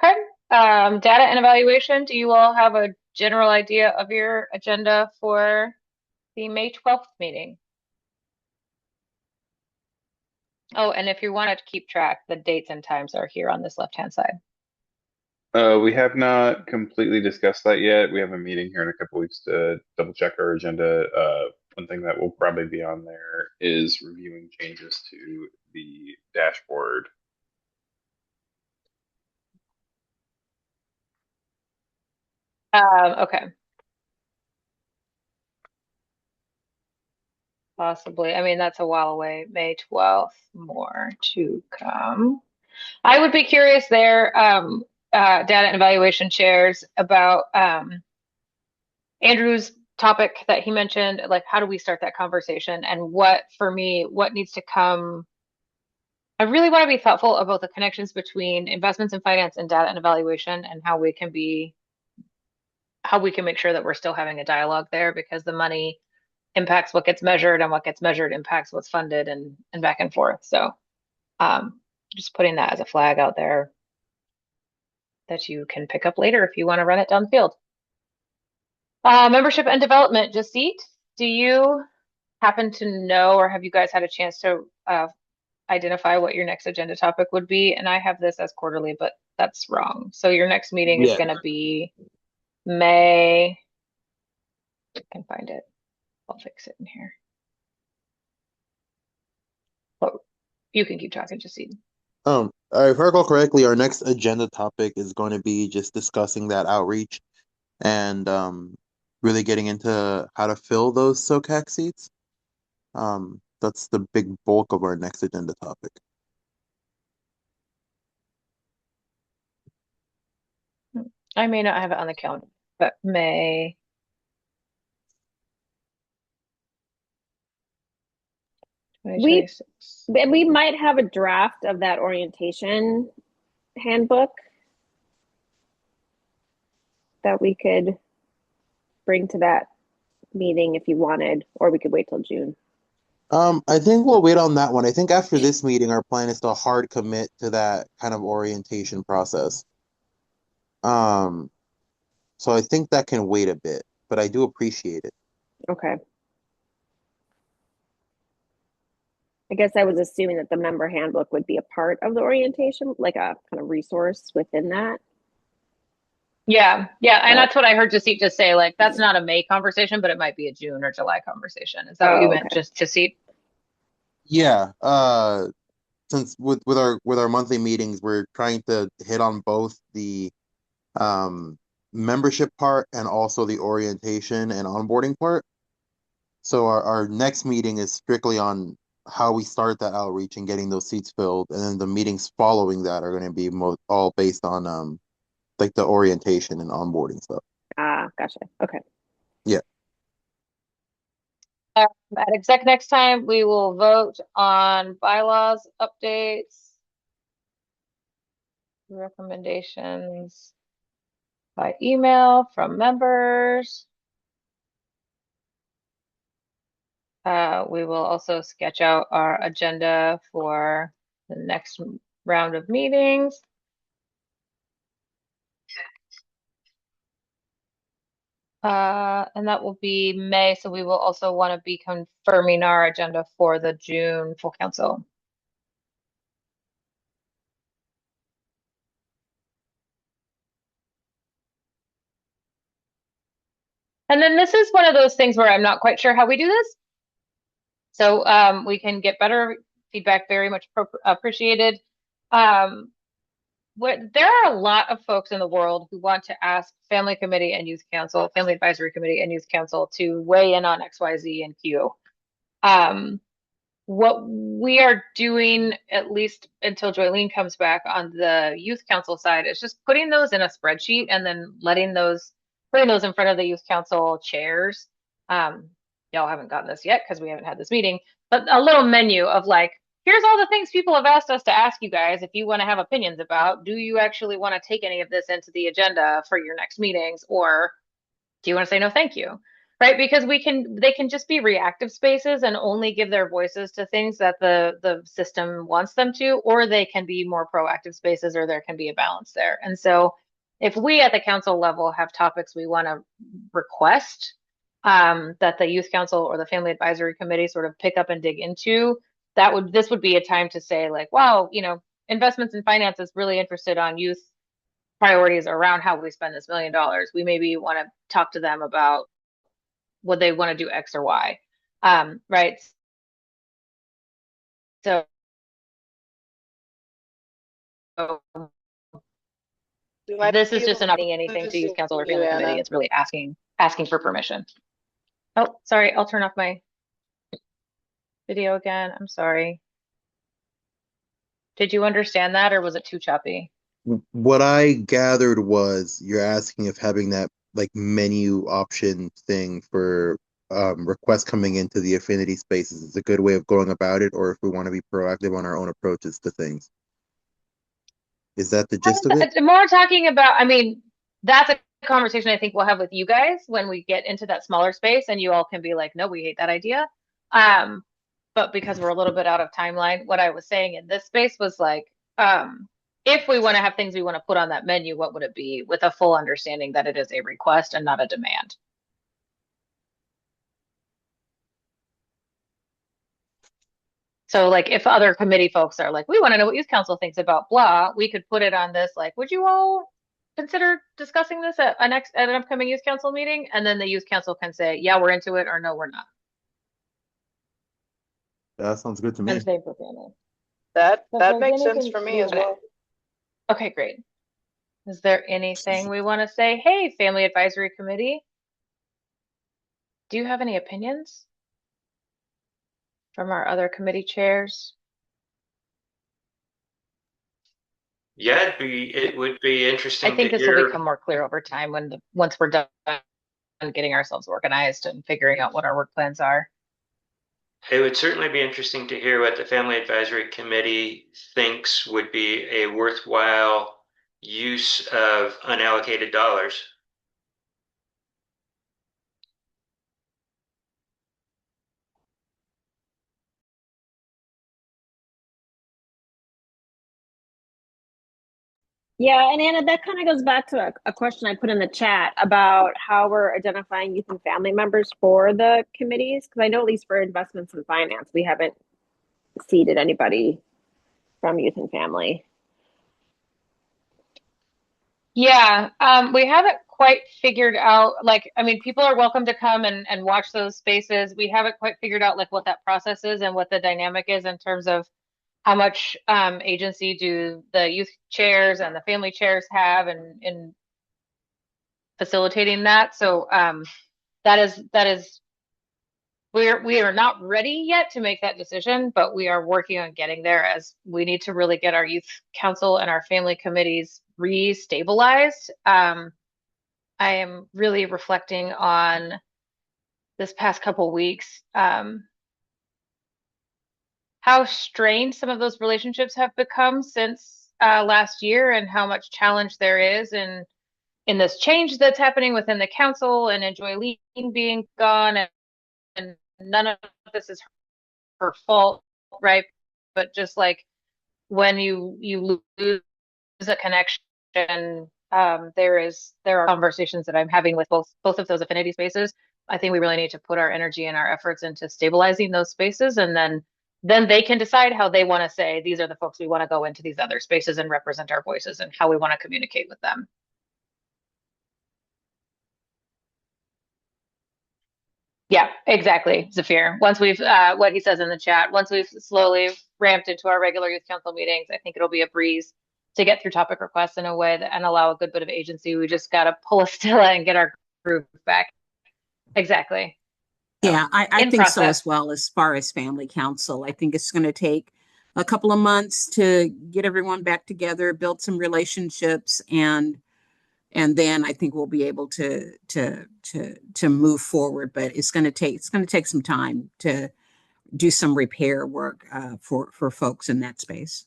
Okay. Data and evaluation. Do you all have a general idea of your agenda for the May 12th meeting? Oh, and if you want to keep track, the dates and times are here on this left-hand side. We have not completely discussed that yet. We have a meeting here in a couple weeks to double check our agenda. One thing that will probably be on there is reviewing changes to the dashboard. Okay. Possibly. I mean, that's a while away. May 12th, more to come. I would be curious there, data and evaluation chairs, about Andrew's topic that he mentioned, like how do we start that conversation, and what, for me, what needs to come. I really want to be thoughtful about the connections between investments in finance and data and evaluation, and how we can make sure that we're still having a dialogue there, because the money impacts what gets measured, and what gets measured impacts what's funded, and back and forth. So just putting that as a flag out there that you can pick up later if you want to run it down the field. Membership and development, Jasit, do you happen to know, or have you guys had a chance to identify what your next agenda topic would be? And I have this as quarterly, but that's wrong. So your next meeting is Yeah. going to be May. I can find it. I'll fix it in here. But you can keep talking, Jasit. If I recall correctly, our next agenda topic is going to be just discussing that outreach and really getting into how to fill those SOCAC seats. That's the big bulk of our next agenda topic. I may not have it on the calendar, but May. We might have a draft of that orientation handbook that we could bring to that meeting if you wanted, or we could wait till June. I think we'll wait on that one. I think after this meeting, our plan is to hard commit to that kind of orientation process. So I think that can wait a bit, but I do appreciate it. Okay. I guess I was assuming that the member handbook would be a part of the orientation, like a kind of resource within that. Yeah, and that's what I heard Jasit just say. Like, that's not a May conversation, but it might be a June or July conversation. Is that what you meant, okay. just Jasit? Yeah. Since with our monthly meetings, we're trying to hit on both the membership part and also the orientation and onboarding part. So our next meeting is strictly on how we start that outreach and getting those seats filled, and then the meetings following that are going to be all based on like the orientation and onboarding stuff. Gotcha. Okay. Yeah. At exec next time, we will vote on bylaws updates, recommendations by email from members. We will also sketch out our agenda for the next round of meetings. And that will be May, so we will also want to be confirming our agenda for the June full council. And then this is one of those things where I'm not quite sure how we do this. So we can get better feedback, very much appreciated. There are a lot of folks in the world who want to ask Family Committee and Youth Council, Family Advisory Committee and Youth Council to weigh in on X, Y, Z, and Q. What we are doing, at least until Joylene comes back on the Youth Council side, is just putting those in a spreadsheet and then putting those in front of the Youth Council chairs. Y'all haven't gotten this yet because we haven't had this meeting, but a little menu of like, here's all the things people have asked us to ask you guys if you want to have opinions about. Do you actually want to take any of this into the agenda for your next meetings, or do you want to say no thank you? Right? Because they can just be reactive spaces and only give their voices to things that the system wants them to, or they can be more proactive spaces, or there can be a balance there. And so if we at the council level have topics we want to request that the Youth Council or the Family Advisory Committee sort of pick up and dig into, this would be a time to say like, wow, investments in finance is really interested on youth priorities around how we spend this $1 million. We maybe want to talk to them about what they want to do X or Y, right? So this is just not anything to Youth Council or Family Committee. It's really asking for permission. Oh, sorry, I'll turn off my video again. I'm sorry. Did you understand that, or was it too choppy? What I gathered was you're asking if having that like menu option thing for requests coming into the affinity spaces is a good way of going about it, or if we want to be proactive on our own approaches to things. Is that the gist of it? More talking about, that's a conversation I think we'll have with you guys when we get into that smaller space, and you all can be like, no, we hate that idea. But because we're a little bit out of timeline, what I was saying in this space was like, if we want to have things we want to put on that menu, what would it be, with a full understanding that it is a request and not a demand? So like if other committee folks are like, we want to know what youth council thinks about blah, we could put it on this, like, would you all consider discussing this at an upcoming youth council meeting? And then the youth council can say, yeah, we're into it, or no, we're not. That sounds good to me. And same for family. That there's makes sense anything for me as okay. well. Okay, great. Is there anything we want to say? Hey, Family Advisory Committee, do you have any opinions from our other committee chairs? Yeah, it would be interesting I think to this will hear. become more clear over time once we're done getting ourselves organized and figuring out what our work plans are. It would certainly be interesting to hear what the Family Advisory Committee thinks would be a worthwhile use of unallocated dollars. Yeah, and Anna, that kind of goes back to a question I put in the chat about how we're identifying youth and family members for the committees. Because I know at least for investments and finance, we haven't seated anybody from youth and family. Yeah, we haven't quite figured out, like, I mean, people are welcome to come and watch those spaces. We haven't quite figured out like what that process is and what the dynamic is in terms of how much agency do the youth chairs and the family chairs have in facilitating that. So that is we are not ready yet to make that decision, but we are working on getting there, as we need to really get our youth council and our family committees re-stabilized. I am really reflecting on this past couple weeks, how strained some of those relationships have become since last year, and how much challenge there is in this change that's happening within the council, and Joylene being gone, and none of this is her fault, right? But just like when you lose a connection, there are conversations that I'm having with both of those affinity spaces. I think we really need to put our energy and our efforts into stabilizing those spaces, and then they can decide how they want to say, these are the folks we want to go into these other spaces and represent our voices and how we want to communicate with them. Yeah, exactly, Zafir. Once we've, what he says in the chat, once we've slowly ramped into our regular youth council meetings, I think it'll be a breeze to get through topic requests in a way that, and allow a good bit of agency. We just got to pull a Stilla and get our groove back. Exactly. Yeah, I think so process. as well. As far as family council, I think it's going to take a couple of months to get everyone back together, build some relationships, and then I think we'll be able to move forward. But it's going to take some time to do some repair work for folks in that space.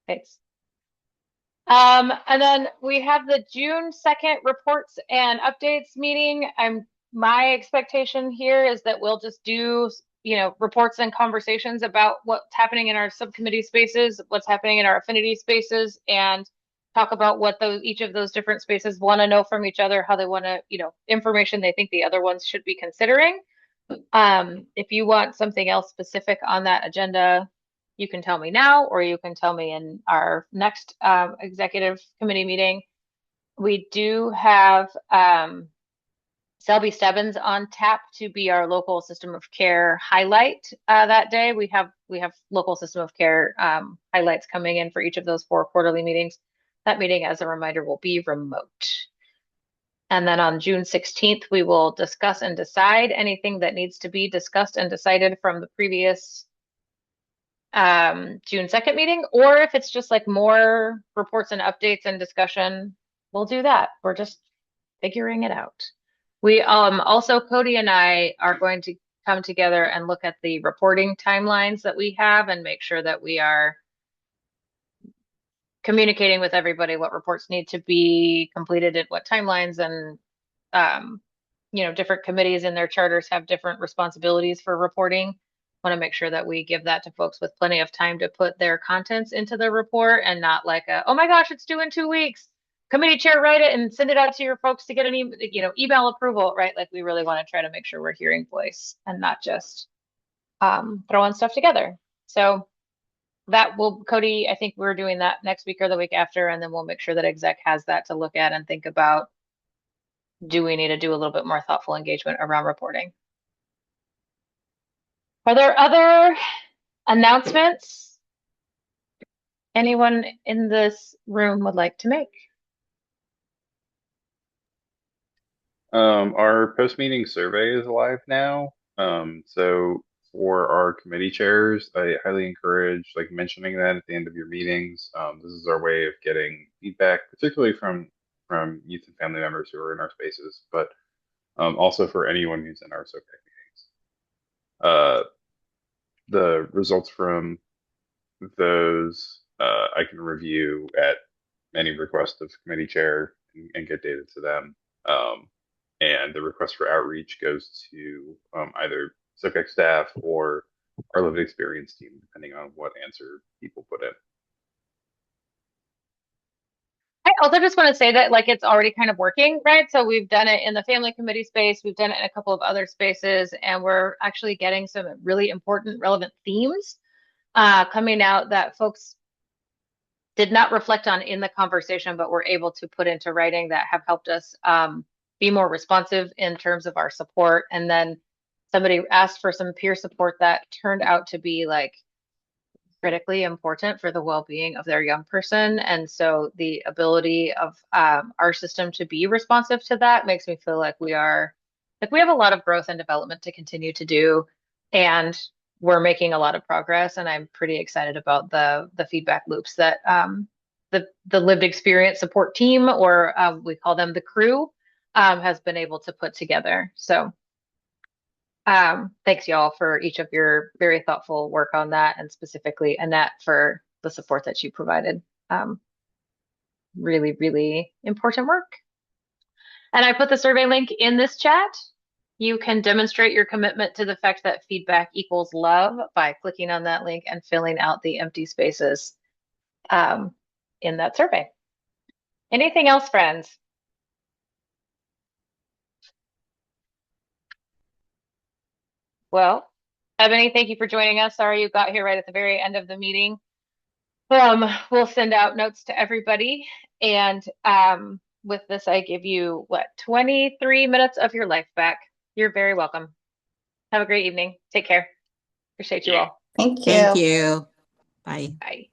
Thanks. And then we have the June 2nd reports and updates meeting. My expectation here is that we'll just do, reports and conversations about what's happening in our subcommittee spaces, what's happening in our affinity spaces, and talk about what each of those different spaces want to know from each other, how they want to, information they think the other ones should be considering. If you want something else specific on that agenda, you can tell me now, or you can tell me in our next executive committee meeting. We do have Selby Stebbins on tap to be our local system of care highlight that day. We have local system of care highlights coming in for each of those 4 quarterly meetings. That meeting, as a reminder, will be remote. And then on June 16th, we will discuss and decide anything that needs to be discussed and decided from the previous June 2nd meeting, or if it's just like more reports and updates and discussion, we'll do that. We're just figuring it out. We also, Cody and I are going to come together and look at the reporting timelines that we have and make sure that we are communicating with everybody what reports need to be completed at what timelines, and different committees in their charters have different responsibilities for reporting. Want to make sure that we give that to folks with plenty of time to put their contents into the report, and not like oh my gosh, it's due in 2 weeks. Committee chair, write it and send it out to your folks to get an email approval, right? Like, we really want to try to make sure we're hearing voice and not just throwing stuff together. So that will, Cody, I think we're doing that next week or the week after, and then we'll make sure that exec has that to look at and think about, do we need to do a little bit more thoughtful engagement around reporting? Are there other announcements anyone in this room would like to make? Our post-meeting survey is live now. So for our committee chairs, I highly encourage mentioning that at the end of your meetings. This is our way of getting feedback, particularly from youth and family members who are in our spaces, but also for anyone who's in our SOCAC meetings. The results from those I can review at any request of committee chair and get data to them. And the request for outreach goes to either SOCAC staff or our lived experience team, depending on what answer people put in. I also just want to say that it's already kind of working, right? So we've done it in the family committee space, we've done it in a couple of other spaces, and we're actually getting some really important, relevant themes coming out that folks did not reflect on in the conversation, but were able to put into writing, that have helped us be more responsive in terms of our support. And then somebody asked for some peer support that turned out to be critically important for the well-being of their young person. And so the ability of our system to be responsive to that makes me feel like we have a lot of growth and development to continue to do, and we're making a lot of progress. And I'm pretty excited about the feedback loops that the lived experience support team, or we call them the crew, has been able to put together. So thanks y'all for each of your very thoughtful work on that, and specifically Annette for the support that you provided. Really, really important work. And I put the survey link in this chat. You can demonstrate your commitment to the fact that feedback equals love by clicking on that link and filling out the empty spaces in that survey. Anything else, friends? Well, Ebony, thank you for joining us. Sorry you got here right at the very end of the meeting. We'll send out notes to everybody. And with this, I give you, 23 minutes of your life back. You're very welcome. Have a great evening. Take care. Appreciate you all. Thank you. Thank you. Bye. Bye.